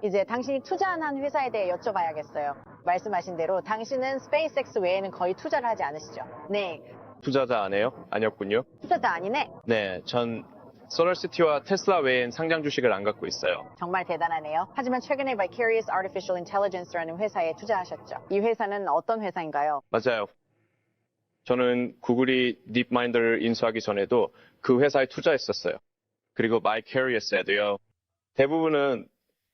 이제 당신이 투자한 회사에 대해 여쭤봐야겠어요. 말씀하신 대로 당신은 스페이스X 외에는 거의 투자를 하지 않으시죠? 네, 투자자 안 해요? 아니었군요. 투자자 아니네? 네, 전 소lar시티와 테슬라 외엔 상장 주식을 안 갖고 있어요. 정말 대단하네요. 하지만 최근에 Vicarious Artificial Intelligence라는 회사에 투자하셨죠. 이 회사는 어떤 회사인가요? 맞아요. 저는 구글이 딥마인드를 인수하기 전에도 그 회사에 투자했었어요. 그리고 Vicarious에도요. 대부분은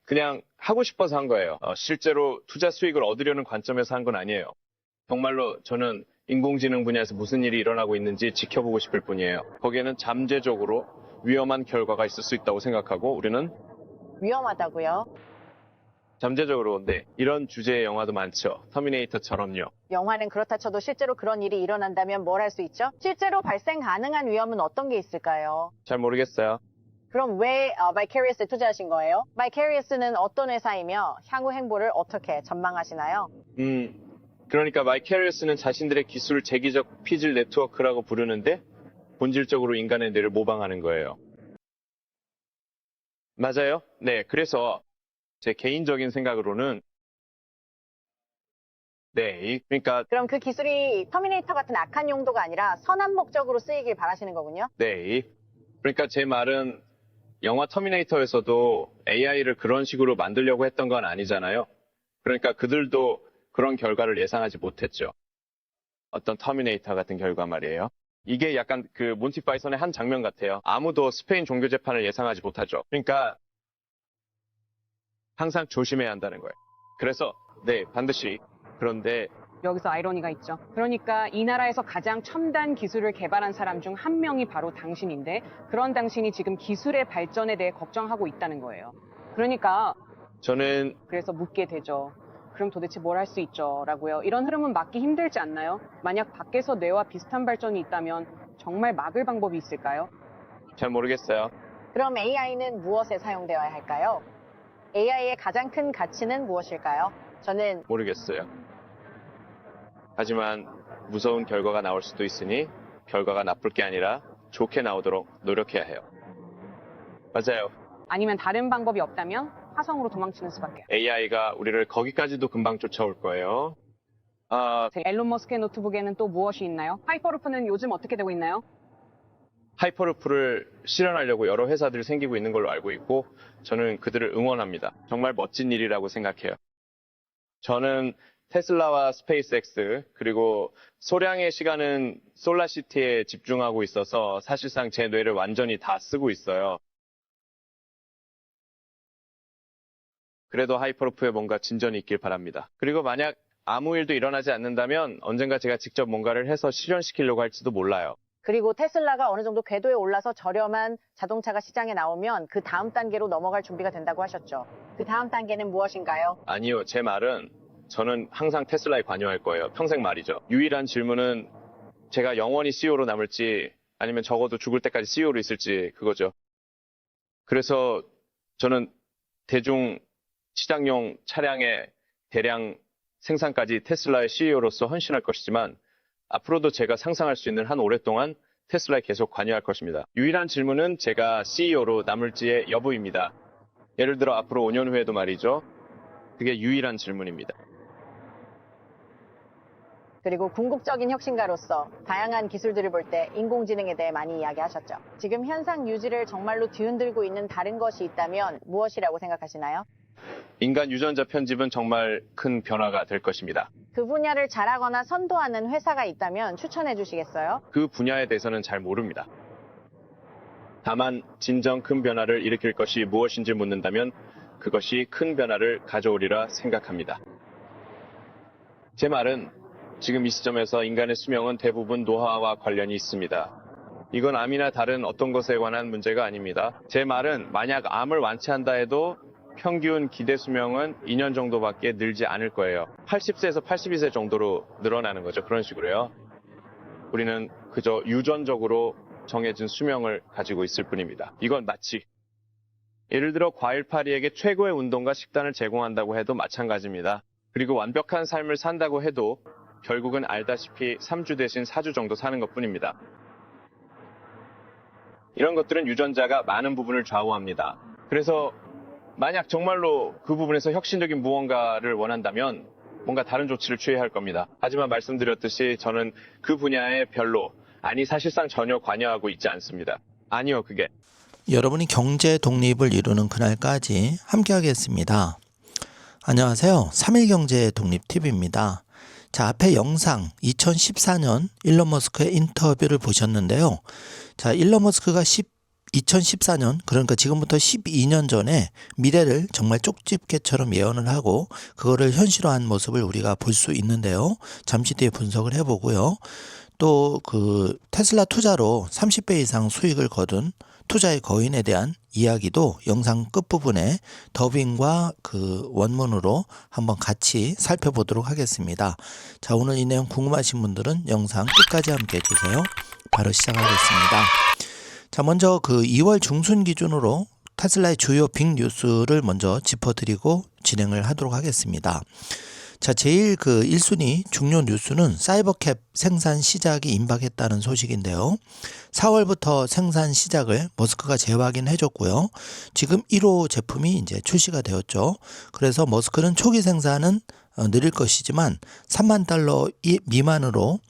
그냥 하고 싶어서 한 거예요. 실제로 투자 수익을 얻으려는 관점에서 한 건 아니에요. 정말로 저는 인공지능 분야에서 무슨 일이 일어나고 있는지 지켜보고 싶을 뿐이에요. 거기에는 잠재적으로 위험한 결과가 있을 수 있다고 생각하고 우리는 위험하다고요? 잠재적으로 네, 이런 주제의 영화도 많죠. 터미네이터처럼요. 영화는 그렇다 쳐도 실제로 그런 일이 일어난다면 뭘 할 수 있죠? 실제로 발생 가능한 위험은 어떤 게 있을까요? 잘 모르겠어요. 그럼 왜 Vicarious에 투자하신 거예요? Vicarious는 어떤 회사이며 향후 행보를 어떻게 전망하시나요? 그러니까 Vicarious는 자신들의 기술을 재기적 피질 네트워크라고 부르는데 본질적으로 인간의 뇌를 모방하는 거예요. 맞아요? 네, 그래서 제 개인적인 생각으로는 네, 그러니까 그럼 그 기술이 터미네이터 같은 악한 용도가 아니라 선한 목적으로 쓰이길 바라시는 거군요? 네, 그러니까 제 말은 영화 터미네이터에서도 AI를 그런 식으로 만들려고 했던 건 아니잖아요. 그러니까 그들도 그런 결과를 예상하지 못했죠. 어떤 터미네이터 같은 결과 말이에요. 이게 약간 그 몬티 파이썬의 한 장면 같아요. 아무도 스페인 종교 재판을 예상하지 못하죠. 그러니까 항상 조심해야 한다는 거예요. 그래서 네, 반드시. 그런데 여기서 아이러니가 있죠. 그러니까 이 나라에서 가장 첨단 기술을 개발한 사람 중 한 명이 바로 당신인데 그런 당신이 지금 기술의 발전에 대해 걱정하고 있다는 거예요. 그러니까 저는 그래서 묻게 되죠. 그럼 도대체 뭘 할 수 있죠? 라고요. 이런 흐름은 막기 힘들지 않나요? 만약 밖에서 뇌와 비슷한 발전이 있다면 정말 막을 방법이 있을까요? 잘 모르겠어요. 그럼 AI는 무엇에 사용되어야 할까요? AI의 가장 큰 가치는 무엇일까요? 저는 모르겠어요. 하지만 무서운 결과가 나올 수도 있으니 결과가 나쁠 게 아니라 좋게 나오도록 노력해야 해요. 맞아요. 아니면 다른 방법이 없다면 화성으로 도망치는 수밖에. AI가 우리를 거기까지도 금방 쫓아올 거예요. 앨런 머스크의 노트북에는 또 무엇이 있나요? 하이퍼루프는 요즘 어떻게 되고 있나요? 하이퍼루프를 실현하려고 여러 회사들이 생기고 있는 걸로 알고 있고 저는 그들을 응원합니다. 정말 멋진 일이라고 생각해요. 저는 테슬라와 스페이스X 그리고 소량의 시간은 솔라시티에 집중하고 있어서 사실상 제 뇌를 완전히 다 쓰고 있어요. 그래도 하이퍼루프에 뭔가 진전이 있길 바랍니다. 그리고 만약 아무 일도 일어나지 않는다면 언젠가 제가 직접 뭔가를 해서 실현시키려고 할지도 몰라요. 그리고 테슬라가 어느 정도 궤도에 올라서 저렴한 자동차가 시장에 나오면 그 다음 단계로 넘어갈 준비가 된다고 하셨죠. 그 다음 단계는 무엇인가요? 아니요, 제 말은 저는 항상 테슬라에 관여할 거예요. 평생 말이죠. 유일한 질문은 제가 영원히 CEO로 남을지 아니면 적어도 죽을 때까지 CEO로 있을지 그거죠. 그래서 저는 대중 시장용 차량의 대량 생산까지 테슬라의 CEO로서 헌신할 것이지만 앞으로도 제가 상상할 수 있는 한 오랫동안 테슬라에 계속 관여할 것입니다. 유일한 질문은 제가 CEO로 남을지의 여부입니다. 예를 들어 앞으로 5년 후에도 말이죠. 그게 유일한 질문입니다. 그리고 궁극적인 혁신가로서 다양한 기술들을 볼 때 인공지능에 대해 많이 이야기하셨죠. 지금 현상 유지를 정말로 뒤흔들고 있는 다른 것이 있다면 무엇이라고 생각하시나요? 인간 유전자 편집은 정말 큰 변화가 될 것입니다. 그 분야를 잘하거나 선도하는 회사가 있다면 추천해 주시겠어요? 그 분야에 대해서는 잘 모릅니다. 다만 진정 큰 변화를 일으킬 것이 무엇인지 묻는다면 그것이 큰 변화를 가져오리라 생각합니다. 제 말은 지금 이 시점에서 인간의 수명은 대부분 노화와 관련이 있습니다. 이건 암이나 다른 어떤 것에 관한 문제가 아닙니다. 제 말은 만약 암을 완치한다 해도 평균 기대 수명은 2년 정도밖에 늘지 않을 거예요. 80세에서 82세 정도로 늘어나는 거죠. 그런 식으로요. 우리는 그저 유전적으로 정해진 수명을 가지고 있을 뿐입니다. 이건 마치 예를 들어 과일파리에게 최고의 운동과 식단을 제공한다고 해도 마찬가지입니다. 그리고 완벽한 삶을 산다고 해도 결국은 알다시피 3주 대신 4주 정도 사는 것뿐입니다. 이런 것들은 유전자가 많은 부분을 좌우합니다. 그래서 만약 정말로 그 부분에서 혁신적인 무언가를 원한다면 뭔가 다른 조치를 취해야 할 겁니다. 하지만 말씀드렸듯이 저는 그 분야에 별로, 아니 사실상 전혀 관여하고 있지 않습니다. 아니요, 그게. 여러분이 경제 독립을 이루는 그날까지 함께하겠습니다. 안녕하세요. 3일 경제 독립 TV입니다. 자, 앞에 영상 2014년 일론 머스크의 인터뷰를 보셨는데요. 자, 일론 머스크가 2014년, 그러니까 지금부터 12년 전에 미래를 정말 쪽집게처럼 예언을 하고 그거를 현실화한 모습을 우리가 볼 수 있는데요. 잠시 뒤에 분석을 해보고요. 또 그 테슬라 투자로 30배 이상 수익을 거둔 투자의 거인에 대한 이야기도 영상 끝부분에 더빙과 그 원문으로 한번 같이 살펴보도록 하겠습니다. 자, 오늘 이 내용 궁금하신 분들은 영상 끝까지 함께 해주세요. 바로 시작하겠습니다. 자, 먼저 그 2월 중순 기준으로 테슬라의 주요 빅 뉴스를 먼저 짚어드리고 진행을 하도록 하겠습니다. 자, 제일 그 1순위 중요 뉴스는 사이버캡 생산 시작이 임박했다는 소식인데요. 4월부터 생산 시작을 머스크가 재확인해 줬고요. 지금 1호 제품이 이제 출시가 되었죠. 그래서 머스크는 초기 생산은 느릴 것이지만 3만 달러 미만으로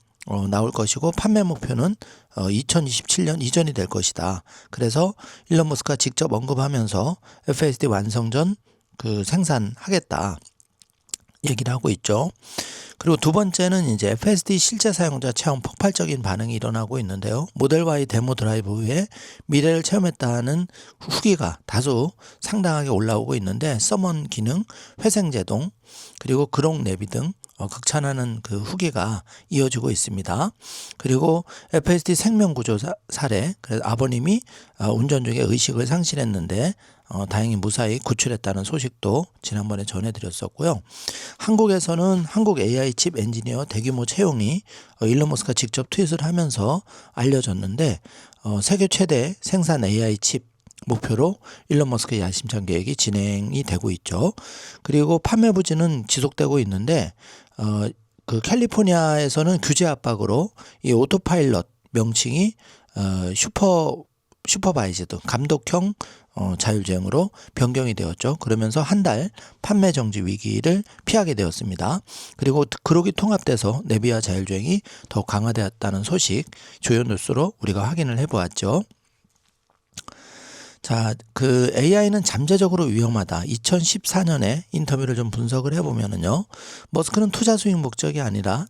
나올 것이고 판매 목표는 2027년 이전이 될 것이다. 그래서 일론 머스크가 직접 언급하면서 FSD 완성 전 그 생산하겠다 얘기를 하고 있죠. 그리고 두 번째는 이제 FSD 실제 사용자 체험 폭발적인 반응이 일어나고 있는데요. 모델 Y 데모 드라이브 후에 미래를 체험했다는 후기가 다수 상당하게 올라오고 있는데 서먼 기능, 회생 제동, 그리고 그록 내비 등 극찬하는 그 후기가 이어지고 있습니다. 그리고 FSD 생명구조 사례, 그래서 아버님이 운전 중에 의식을 상실했는데 다행히 무사히 구출했다는 소식도 지난번에 전해드렸었고요. 한국에서는 한국 AI 칩 엔지니어 대규모 채용이 일론 머스크가 직접 트윗을 하면서 알려졌는데 세계 최대 생산 AI 칩 목표로 일론 머스크의 야심찬 계획이 진행이 되고 있죠. 그리고 판매 부진은 지속되고 있는데 그 캘리포니아에서는 규제 압박으로 이 오토파일럿 명칭이 슈퍼바이즈드 감독형 자율주행으로 변경이 되었죠. 그러면서 한 달 판매 정지 위기를 피하게 되었습니다. 그리고 그록이 통합돼서 내비와 자율주행이 더욱 강화되었다는 소식 주요 뉴스로 우리가 확인을 해보았죠. 자, 그 AI는 잠재적으로 위험하다. 2014년에 인터뷰를 좀 분석을 해보면은요. 머스크는 투자 수익 목적이 아니라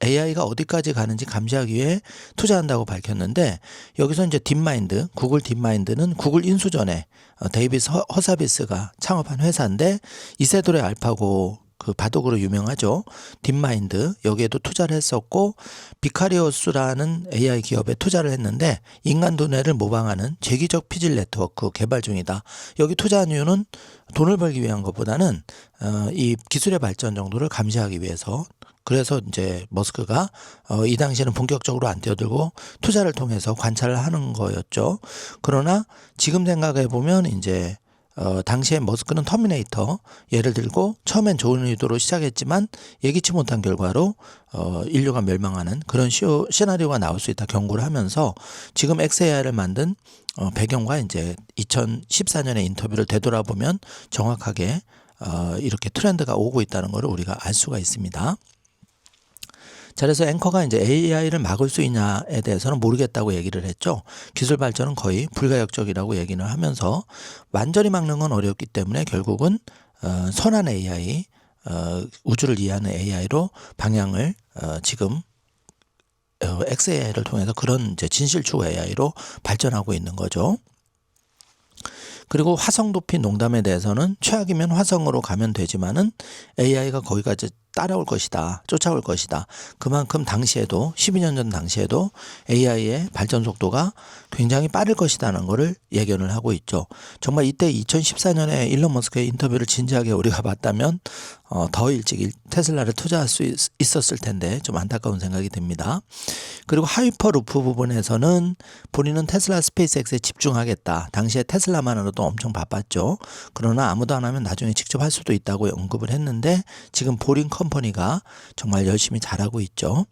AI가 어디까지 가는지 감시하기 위해 투자한다고 밝혔는데 여기서 이제 딥마인드, 구글 딥마인드는 구글 인수 전에 데이비스 허사비스가 창업한 회사인데 이세돌의 알파고 그 바둑으로 유명하죠. 딥마인드 여기에도 투자를 했었고 비카리오스라는 AI 기업에 투자를 했는데 인간 두뇌를 모방하는 재기적 피질 네트워크 개발 중이다. 여기 투자한 이유는 돈을 벌기 위한 것보다는 이 기술의 발전 정도를 감시하기 위해서. 그래서 이제 머스크가 이 당시에는 본격적으로 안 뛰어들고 투자를 통해서 관찰을 하는 거였죠. 그러나 지금 생각해 보면 이제 당시에 머스크는 터미네이터 예를 들고 처음엔 좋은 의도로 시작했지만 예기치 못한 결과로 인류가 멸망하는 그런 시나리오가 나올 수 있다 경고를 하면서 지금 XAI를 만든 배경과 이제 2014년의 인터뷰를 되돌아보면 정확하게 이렇게 트렌드가 오고 있다는 것을 우리가 알 수가 있습니다. 자, 그래서 앵커가 이제 AI를 막을 수 있냐에 대해서는 모르겠다고 얘기를 했죠. 기술 발전은 거의 불가역적이라고 얘기를 하면서 완전히 막는 건 어렵기 때문에 결국은 선한 AI, 우주를 이해하는 AI로 방향을 지금 XAI를 통해서 그런 이제 진실추구 AI로 발전하고 있는 거죠. 그리고 화성 도피 농담에 대해서는 최악이면 화성으로 가면 되지만은 AI가 거기까지 따라올 것이다. 쫓아올 것이다. 그만큼 당시에도 12년 전 당시에도 AI의 발전 속도가 굉장히 빠를 것이라는 것을 예견을 하고 있죠. 정말 이때 2014년에 일론 머스크의 인터뷰를 진지하게 우리가 봤다면 더 일찍 테슬라를 투자할 수 있었을 텐데 좀 안타까운 생각이 듭니다. 그리고 하이퍼루프 부분에서는 본인은 테슬라 스페이스X에 집중하겠다. 당시에 테슬라만으로도 엄청 바빴죠. 그러나 아무도 안 하면 나중에 직접 할 수도 있다고 언급을 했는데 지금 보링 컴퍼니가 정말 열심히 잘하고 있죠.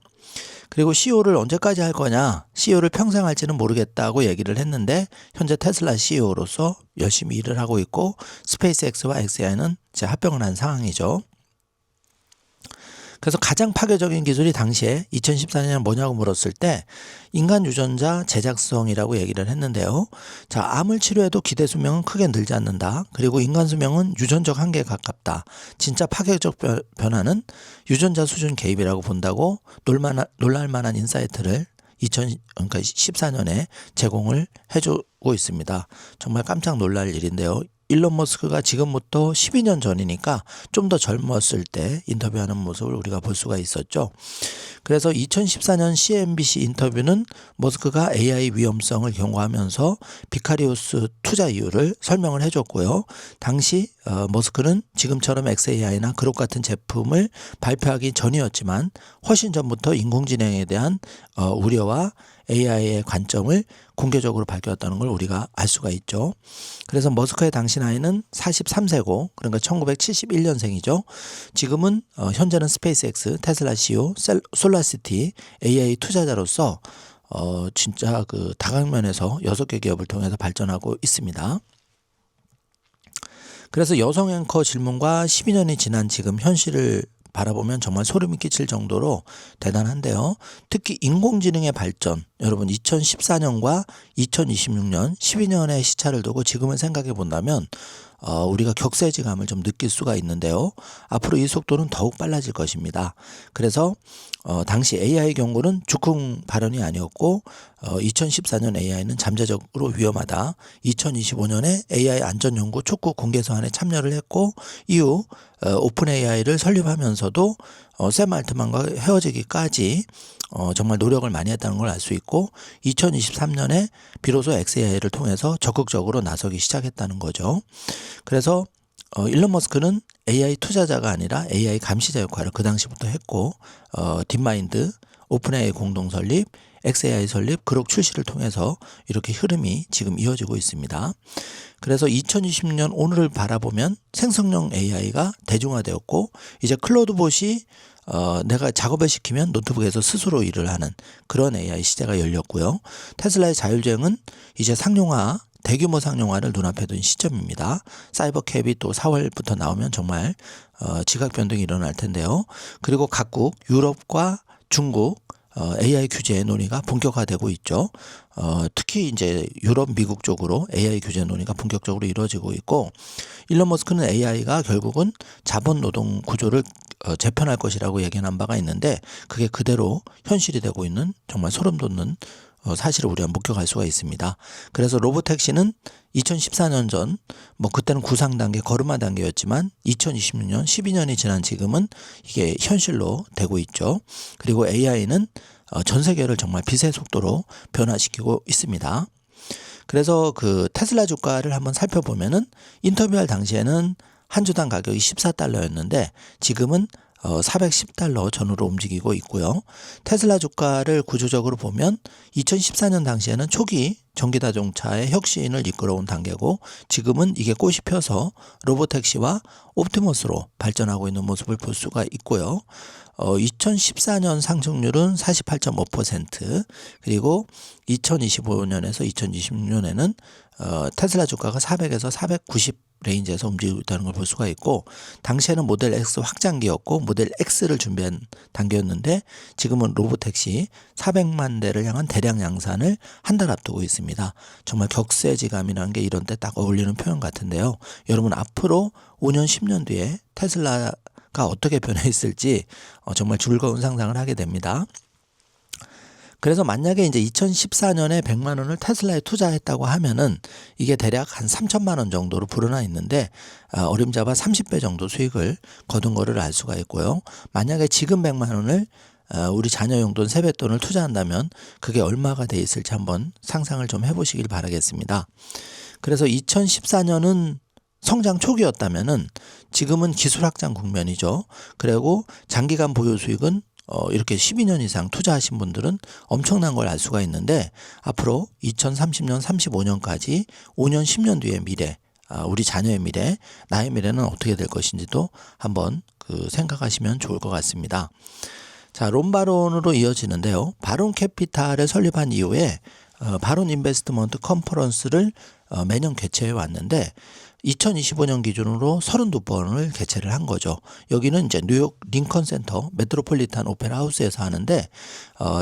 그리고 CEO를 언제까지 할 거냐, CEO를 평생 할지는 모르겠다고 얘기를 했는데 현재 테슬라 CEO로서 열심히 일을 하고 있고 스페이스X와 xAI는 이제 합병을 한 상황이죠. 그래서 가장 파괴적인 기술이 당시에 2014년에 뭐냐고 물었을 때 인간 유전자 제작성이라고 얘기를 했는데요. 자, 암을 치료해도 기대 수명은 크게 늘지 않는다. 그리고 인간 수명은 유전적 한계에 가깝다. 진짜 파괴적 변화는 유전자 수준 개입이라고 본다고 놀랄만한 인사이트를 2014년에 제공을 해주고 있습니다. 정말 깜짝 놀랄 일인데요. 일론 머스크가 지금부터 12년 전이니까 좀 더 젊었을 때 인터뷰하는 모습을 우리가 볼 수가 있었죠. 그래서 2014년 CNBC 인터뷰는 머스크가 AI 위험성을 경고하면서 비카리우스 투자 이유를 설명을 해줬고요. 당시 머스크는 지금처럼 xAI나 그록 같은 제품을 발표하기 전이었지만 훨씬 전부터 인공지능에 대한 우려와 AI의 관점을 공개적으로 밝혔다는 걸 우리가 알 수가 있죠. 그래서 머스크의 당시 나이는 43세고 그러니까 1971년생이죠. 지금은 현재는 스페이스X, 테슬라 CEO, 솔라시티 AI 투자자로서 진짜 그 다각면에서 6개 기업을 통해서 발전하고 있습니다. 그래서 여성 앵커 질문과 12년이 지난 지금 현실을 바라보면 정말 소름이 끼칠 정도로 대단한데요. 특히 인공지능의 발전, 여러분 2014년과 2026년 12년의 시차를 두고 지금을 생각해 본다면 우리가 격세지감을 좀 느낄 수가 있는데요. 앞으로 이 속도는 더욱 빨라질 것입니다. 그래서 당시 AI 경고는 주쿵 발언이 아니었고 2014년 AI는 잠재적으로 위험하다. 2025년에 AI 안전연구 촉구 공개서한에 참여를 했고 이후 오픈 AI를 설립하면서도 샘 알트만과 헤어지기까지 정말 노력을 많이 했다는 걸 알 수 있고 2023년에 비로소 xAI를 통해서 적극적으로 나서기 시작했다는 거죠. 그래서 일론 머스크는 AI 투자자가 아니라 AI 감시자 역할을 그 당시부터 했고 딥마인드, 오픈AI 공동 설립, xAI 설립, 그록 출시를 통해서 이렇게 흐름이 지금 이어지고 있습니다. 그래서 2026년 오늘을 바라보면 생성형 AI가 대중화되었고 이제 클로드봇이 내가 작업을 시키면 노트북에서 스스로 일을 하는 그런 AI 시대가 열렸고요. 테슬라의 자율주행은 이제 상용화, 대규모 상용화를 눈앞에 둔 시점입니다. 사이버캡이 또 4월부터 나오면 정말 지각 변동이 일어날 텐데요. 그리고 각국 유럽과 중국 AI 규제 논의가 본격화되고 있죠. 특히 이제 유럽, 미국 쪽으로 AI 규제 논의가 본격적으로 이루어지고 있고 일론 머스크는 AI가 결국은 자본 노동 구조를 재편할 것이라고 예견한 바가 있는데 그게 그대로 현실이 되고 있는 정말 소름 돋는 사실을 우리가 목격할 수가 있습니다. 그래서 로보택시는 2014년 전 뭐 그때는 구상 단계, 걸음마 단계였지만 2026년 12년이 지난 지금은 이게 현실로 되고 있죠. 그리고 AI는 전 세계를 정말 빛의 속도로 변화시키고 있습니다. 그래서 그 테슬라 주가를 한번 살펴보면은 인터뷰할 당시에는 한 주당 가격이 14달러였는데 지금은 410달러 전후로 움직이고 있고요. 테슬라 주가를 구조적으로 보면 2014년 당시에는 초기 전기자동차의 혁신을 이끌어온 단계고 지금은 이게 꽃이 펴서 로보택시와 옵티머스로 발전하고 있는 모습을 볼 수가 있고요. 2014년 상승률은 48.5% 그리고 2025년에서 2026년에는 테슬라 주가가 400에서 490 레인지에서 움직이고 있다는 걸 볼 수가 있고 당시에는 모델 X 확장기였고 모델 X를 준비한 단계였는데 지금은 로보택시 400만 대를 향한 대량 양산을 한 달 앞두고 있습니다. 정말 격세지감이라는 게 이런 때 딱 어울리는 표현 같은데요. 여러분 앞으로 5년 10년 뒤에 테슬라가 어떻게 변해 있을지 정말 즐거운 상상을 하게 됩니다. 그래서 만약에 이제 2014년에 100만 원을 테슬라에 투자했다고 하면은 이게 대략 한 3천만 원 정도로 불어나 있는데 어림잡아 30배 정도 수익을 거둔 거를 알 수가 있고요. 만약에 지금 100만 원을 우리 자녀 용돈 세뱃돈을 투자한다면 그게 얼마가 돼 있을지 한번 상상을 좀 해보시길 바라겠습니다. 그래서 2014년은 성장 초기였다면은 지금은 기술 확장 국면이죠. 그리고 장기간 보유 수익은 이렇게 12년 이상 투자하신 분들은 엄청난 걸 알 수가 있는데 앞으로 2030년, 35년까지 5년, 10년 뒤의 미래, 우리 자녀의 미래, 나의 미래는 어떻게 될 것인지도 한번 생각하시면 좋을 것 같습니다. 자, 론바론으로 이어지는데요. 바론 캐피탈을 설립한 이후에 바론 인베스트먼트 컨퍼런스를 매년 개최해 왔는데 2025년 기준으로 32번을 개최를 한 거죠. 여기는 이제 뉴욕 링컨 센터 메트로폴리탄 오페라 하우스에서 하는데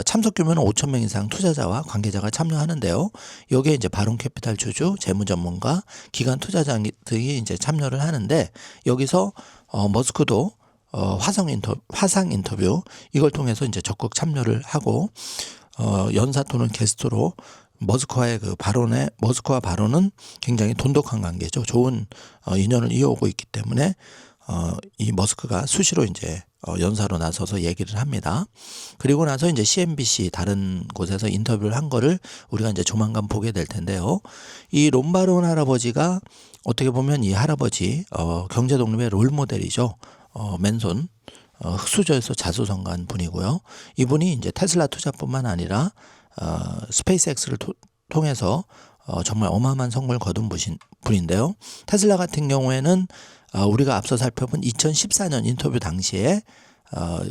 참석 규모는 5천 명 이상 투자자와 관계자가 참여하는데요. 여기에 이제 바론 캐피탈 주주, 재무 전문가, 기관 투자자들이 이제 참여를 하는데 여기서 머스크도 화상 인터뷰 이걸 통해서 이제 적극 참여를 하고 연사 또는 게스트로 머스크와의 머스크와 바론은 굉장히 돈독한 관계죠. 좋은 인연을 이어오고 있기 때문에 이 머스크가 수시로 이제 연사로 나서서 얘기를 합니다. 그리고 나서 이제 CNBC 다른 곳에서 인터뷰를 한 거를 우리가 이제 조만간 보게 될 텐데요. 이 론바론 할아버지가 어떻게 보면 이 할아버지 경제 독립의 롤 모델이죠. 맨손 흑수저에서 자수성가한 분이고요. 이분이 이제 테슬라 투자뿐만 아니라 스페이스X를 통해서 정말 어마어마한 성공을 거둔 분인데요. 테슬라 같은 경우에는 우리가 앞서 살펴본 2014년 인터뷰 당시에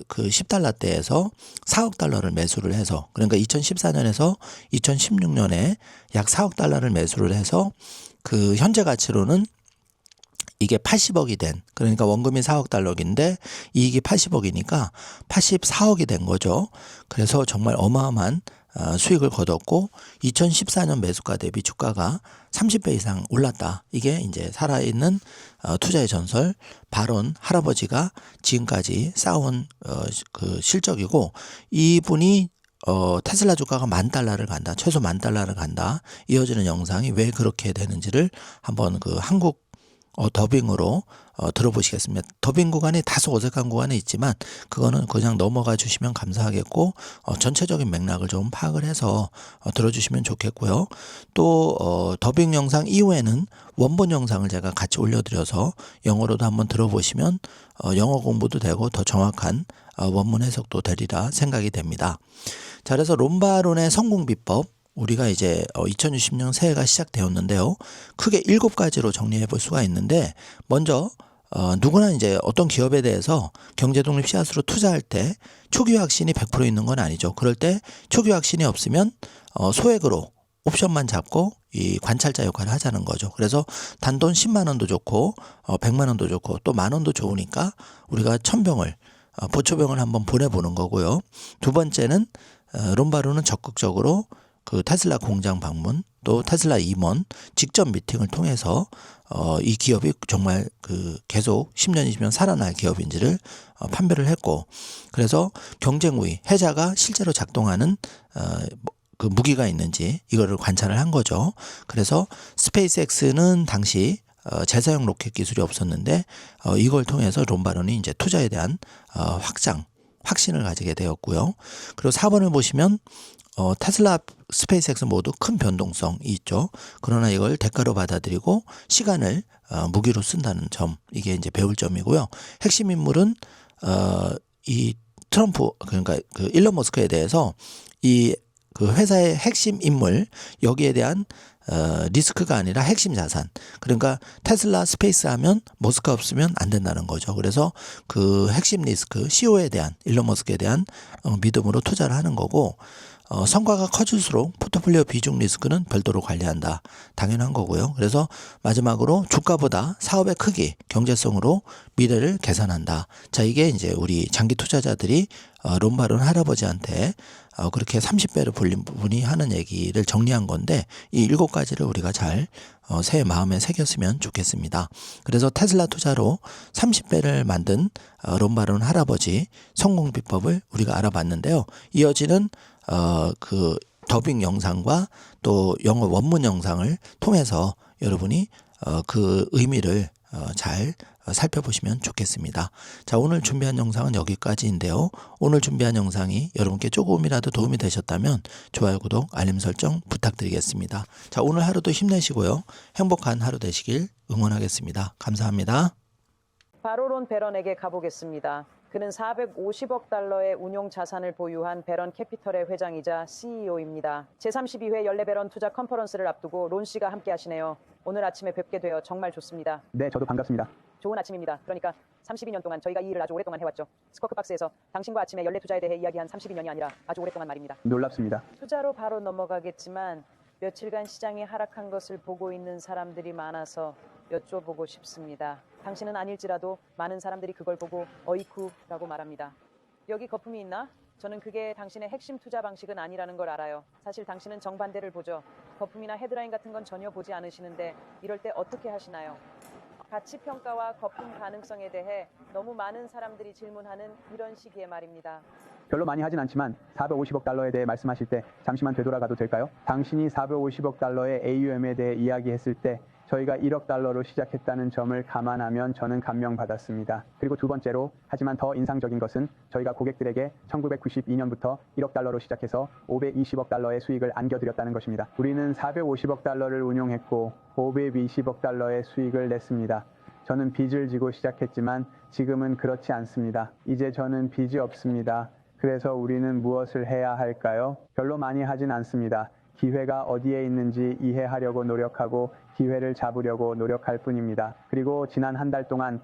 그 10달러대에서 4억 달러를 매수를 해서 그러니까 2014년에서 2016년에 약 4억 달러를 매수를 해서 그 현재 가치로는 이게 80억이 된 그러니까 원금이 4억 달러인데 이익이 80억이니까 84억이 된 거죠. 그래서 정말 어마어마한 수익을 거뒀고 2014년 매수가 대비 주가가 30배 이상 올랐다. 이게 이제 살아있는 투자의 전설 바론 할아버지가 지금까지 쌓아온 그 실적이고 이분이 테슬라 주가가 $10,000를 간다. 최소 $10,000를 간다. 이어지는 영상이 왜 그렇게 되는지를 한번 그 한국 더빙으로 들어보시겠습니다. 더빙 구간이 다소 어색한 구간이 있지만 그거는 그냥 넘어가 주시면 감사하겠고 전체적인 맥락을 좀 파악을 해서 들어주시면 좋겠고요. 또 더빙 영상 이후에는 원본 영상을 제가 같이 올려드려서 영어로도 한번 들어보시면 영어 공부도 되고 더 정확한 원문 해석도 되리라 생각이 됩니다. 자, 그래서 론바론의 성공 비법 우리가 이제 2060년 새해가 시작되었는데요. 크게 7가지로 정리해 볼 수가 있는데 먼저 누구나 이제 어떤 기업에 대해서 경제독립 씨앗으로 투자할 때 초기 확신이 100% 있는 건 아니죠. 그럴 때 초기 확신이 없으면 소액으로 옵션만 잡고 이 관찰자 역할을 하자는 거죠. 그래서 단돈 10만 원도 좋고 100만 원도 좋고 또 만 원도 좋으니까 우리가 1000병을 보초병을 한번 보내보는 거고요. 두 번째는 론바론은 적극적으로 그 테슬라 공장 방문 또 테슬라 임원 직접 미팅을 통해서 이 기업이 정말 그 계속 10년 20년 살아날 기업인지를 판별을 했고 그래서 경쟁 우위 해자가 실제로 작동하는 그 무기가 있는지 이거를 관찰을 한 거죠. 그래서 스페이스X는 당시 재사용 로켓 기술이 없었는데 이걸 통해서 론바론이 이제 투자에 대한 확신을 가지게 되었고요. 그리고 4번을 보시면 테슬라, 스페이스X 모두 큰 변동성이 있죠. 그러나 이걸 대가로 받아들이고 시간을 무기로 쓴다는 점, 이게 이제 배울 점이고요. 핵심 인물은 이 트럼프 그러니까 그 일론 머스크에 대해서 이 그 회사의 핵심 인물 여기에 대한 리스크가 아니라 핵심 자산. 그러니까 테슬라 스페이스 하면 머스크 없으면 안 된다는 거죠. 그래서 그 핵심 리스크 CEO에 대한 일론 머스크에 대한 믿음으로 투자를 하는 거고 성과가 커질수록 포트폴리오 비중 리스크는 별도로 관리한다. 당연한 거고요. 그래서 마지막으로 주가보다 사업의 크기, 경제성으로 미래를 계산한다. 자, 이게 이제 우리 장기 투자자들이 론바론 할아버지한테 그렇게 30배를 불린 부분이 하는 얘기를 정리한 건데 이 7가지를 우리가 잘 새해 마음에 새겼으면 좋겠습니다. 그래서 테슬라 투자로 30배를 만든 론바론 할아버지 성공 비법을 우리가 알아봤는데요. 이어지는 그 더빙 영상과 또 영어 원문 영상을 통해서 여러분이 그 의미를 잘 살펴보시면 좋겠습니다. 자, 오늘 준비한 영상은 여기까지인데요. 오늘 준비한 영상이 여러분께 조금이라도 도움이 되셨다면 좋아요, 구독, 알림 설정 부탁드리겠습니다. 자, 오늘 하루도 힘내시고요. 행복한 하루 되시길 응원하겠습니다. 감사합니다. 바로론 베런에게 가보겠습니다. 그는 450억 달러의 운용 자산을 보유한 베런 캐피털의 회장이자 CEO입니다. 제32회 연례베런 투자 컨퍼런스를 앞두고 론 씨가 함께 하시네요. 오늘 아침에 뵙게 되어 정말 좋습니다. 네, 저도 반갑습니다. 좋은 아침입니다. 그러니까 32년 동안 저희가 이 일을 아주 오랫동안 해왔죠. 스쿼크박스에서 당신과 아침에 연례 투자에 대해 이야기한 32년이 아니라 아주 오랫동안 말입니다. 놀랍습니다. 투자로 바로 넘어가겠지만 며칠간 시장이 하락한 것을 보고 있는 사람들이 많아서 여쭤보고 싶습니다. 당신은 아닐지라도 많은 사람들이 그걸 보고 어이쿠라고 말합니다. 여기 거품이 있나? 저는 그게 당신의 핵심 투자 방식은 아니라는 걸 알아요. 사실 당신은 정반대를 보죠. 거품이나 헤드라인 같은 건 전혀 보지 않으시는데 이럴 때 어떻게 하시나요? 가치평가와 거품 가능성에 대해 너무 많은 사람들이 질문하는 이런 시기에 말입니다. 별로 많이 하진 않지만 450억 달러에 대해 말씀하실 때 잠시만 되돌아가도 될까요? 당신이 450억 달러의 AUM에 대해 이야기했을 때 저희가 1억 달러로 시작했다는 점을 감안하면 저는 감명받았습니다. 그리고 두 번째로, 하지만 더 인상적인 것은 저희가 고객들에게 1992년부터 1억 달러로 시작해서 520억 달러의 수익을 안겨드렸다는 것입니다. 우리는 450억 달러를 운용했고 520억 달러의 수익을 냈습니다. 저는 빚을 지고 시작했지만 지금은 그렇지 않습니다. 이제 저는 빚이 없습니다. 그래서 우리는 무엇을 해야 할까요? 별로 많이 하진 않습니다. 기회가 어디에 있는지 이해하려고 노력하고 기회를 잡으려고 노력할 뿐입니다. 그리고 지난 달 동안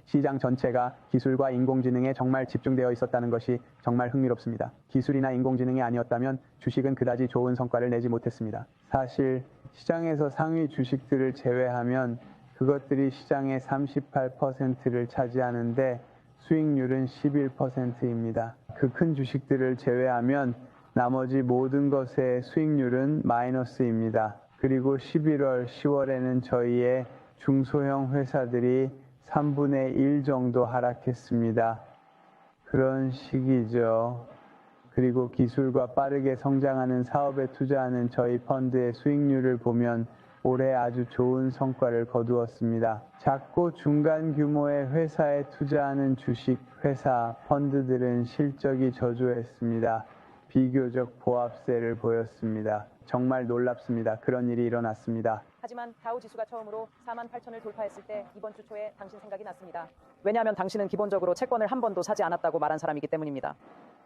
시장 전체가 기술과 인공지능에 정말 집중되어 있었다는 것이 정말 흥미롭습니다. 기술이나 인공지능이 아니었다면 주식은 그다지 좋은 성과를 내지 못했습니다. 사실 시장에서 상위 주식들을 제외하면 그것들이 시장의 38%를 차지하는데 수익률은 11%입니다. 그 큰 주식들을 제외하면 나머지 모든 것의 수익률은 마이너스입니다. 그리고 11월, 10월에는 저희의 중소형 회사들이 3분의 1 정도 하락했습니다. 그런 시기죠. 그리고 기술과 빠르게 성장하는 사업에 투자하는 저희 펀드의 수익률을 보면 올해 아주 좋은 성과를 거두었습니다. 작고 중간 규모의 회사에 투자하는 주식, 회사, 펀드들은 실적이 저조했습니다. 비교적 보합세를 보였습니다. 정말 놀랍습니다. 그런 일이 일어났습니다. 하지만 다우 지수가 처음으로 48,000을 돌파했을 때 이번 주 초에 당신 생각이 났습니다. 왜냐하면 당신은 기본적으로 채권을 한 번도 사지 않았다고 말한 사람이기 때문입니다.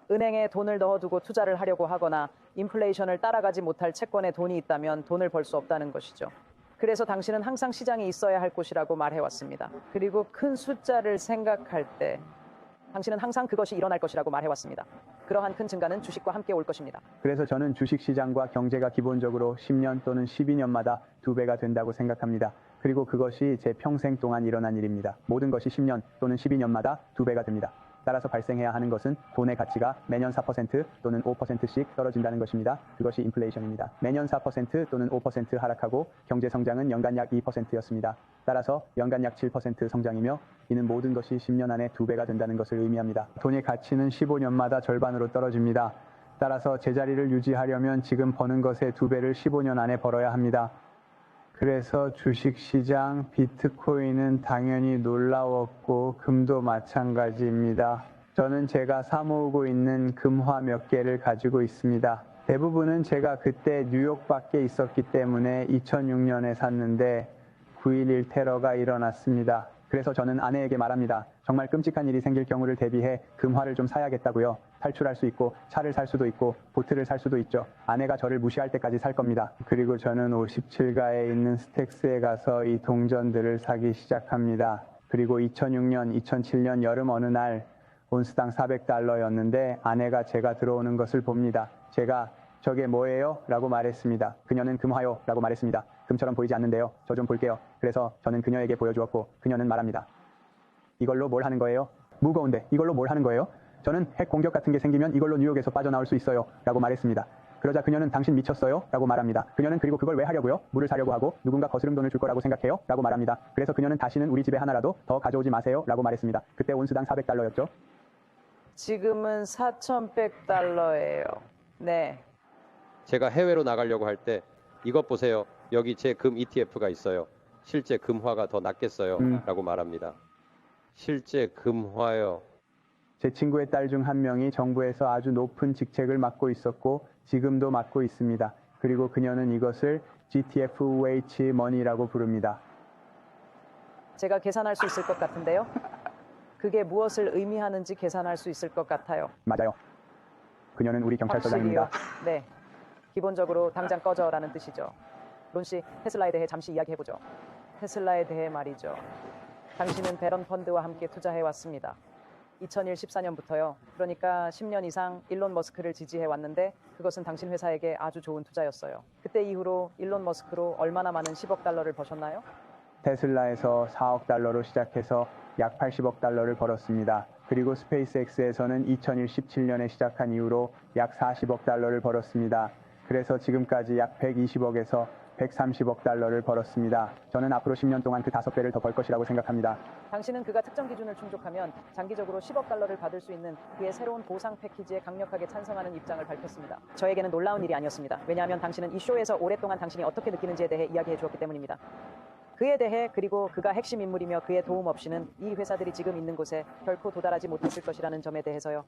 은행에 돈을 넣어두고 투자를 하려고 하거나 인플레이션을 따라가지 못할 채권에 돈이 있다면 돈을 벌 수 없다는 것이죠. 그래서 당신은 항상 시장이 있어야 할 곳이라고 말해왔습니다. 그리고 큰 숫자를 생각할 때 당신은 항상 그것이 일어날 것이라고 말해왔습니다. 그러한 큰 증가는 주식과 함께 올 것입니다. 그래서 저는 주식시장과 경제가 기본적으로 10년 또는 12년마다 2배가 된다고 생각합니다. 그리고 그것이 제 평생 동안 일어난 일입니다. 모든 것이 10년 또는 12년마다 2배가 됩니다. 따라서 발생해야 하는 것은 돈의 가치가 매년 4% 또는 5%씩 떨어진다는 것입니다. 그것이 인플레이션입니다. 매년 4% 또는 5% 하락하고 경제 성장은 연간 약 2%였습니다. 따라서 연간 약 7% 성장이며 이는 모든 것이 10년 안에 2배가 된다는 것을 의미합니다. 돈의 가치는 15년마다 절반으로 떨어집니다. 따라서 제자리를 유지하려면 지금 버는 것의 2배를 15년 안에 벌어야 합니다. 그래서 주식시장, 비트코인은 당연히 놀라웠고 금도 마찬가지입니다. 저는 제가 사모으고 있는 금화 몇 개를 가지고 있습니다. 대부분은 제가 그때 뉴욕 밖에 있었기 때문에 2006년에 샀는데 9.11 테러가 일어났습니다. 그래서 저는 아내에게 말합니다. 정말 끔찍한 일이 생길 경우를 대비해 금화를 좀 사야겠다고요. 탈출할 수 있고 차를 살 수도 있고 보트를 살 수도 있죠. 아내가 저를 무시할 때까지 살 겁니다. 그리고 저는 57가에 있는 스택스에 가서 이 동전들을 사기 시작합니다. 그리고 2006년, 2007년 여름 어느 날 온스당 400달러였는데 아내가 제가 들어오는 것을 봅니다. 제가 저게 뭐예요? 라고 말했습니다. 그녀는 금화요 라고 말했습니다. 금처럼 보이지 않는데요. 저 좀 볼게요. 그래서 저는 그녀에게 보여주었고 그녀는 말합니다. 이걸로 뭘 하는 거예요? 무거운데 이걸로 뭘 하는 거예요? 저는 핵 공격 같은 게 생기면 이걸로 뉴욕에서 빠져나올 수 있어요 라고 말했습니다. 그러자 그녀는 당신 미쳤어요? 라고 말합니다. 그녀는 그리고 그걸 왜 하려고요? 물을 사려고 하고 누군가 거스름 돈을 줄 거라고 생각해요? 라고 말합니다. 그래서 그녀는 다시는 우리 집에 하나라도 더 가져오지 마세요 라고 말했습니다. 그때 온스당 400달러였죠. 지금은 4,100달러예요. 네. 제가 해외로 나가려고 할 때 이것 보세요. 여기 제 금 ETF가 있어요. 실제 금화가 더 낫겠어요. 라고 말합니다. 실제 금화요. 제 친구의 딸 중 한 명이 정부에서 아주 높은 직책을 맡고 있었고 지금도 맡고 있습니다. 그리고 그녀는 이것을 GTFOH 머니라고 부릅니다. 제가 계산할 수 있을 것 같은데요. 그게 무엇을 의미하는지 계산할 수 있을 것 같아요. 맞아요. 그녀는 우리 경찰서장입니다. 확실히요. 네. 기본적으로 당장 꺼져라는 뜻이죠. 론 씨, 테슬라에 대해 잠시 이야기해보죠. 테슬라에 대해 말이죠. 당신은 베런 펀드와 함께 투자해 왔습니다. 2014년부터요. 그러니까 10년 이상 일론 머스크를 지지해 왔는데 그것은 당신 회사에게 아주 좋은 투자였어요. 그때 이후로 일론 머스크로 얼마나 많은 10억 달러를 버셨나요? 테슬라에서 4억 달러로 시작해서 약 80억 달러를 벌었습니다. 그리고 스페이스X에서는 2017년에 시작한 이후로 약 40억 달러를 벌었습니다. 그래서 지금까지 약 120억에서 130억 달러를 벌었습니다. 저는 앞으로 10년 동안 그 5배를 더 벌 것이라고 생각합니다. 당신은 그가 특정 기준을 충족하면 장기적으로 10억 달러를 받을 수 있는 그의 새로운 보상 패키지에 강력하게 찬성하는 입장을 밝혔습니다. 저에게는 놀라운 일이 아니었습니다. 왜냐하면 당신은 이 쇼에서 오랫동안 당신이 어떻게 느끼는지에 대해 이야기해 주었기 때문입니다. 그에 대해 그리고 그가 핵심 인물이며 그의 도움 없이는 이 회사들이 지금 있는 곳에 결코 도달하지 못했을 것이라는 점에 대해서요.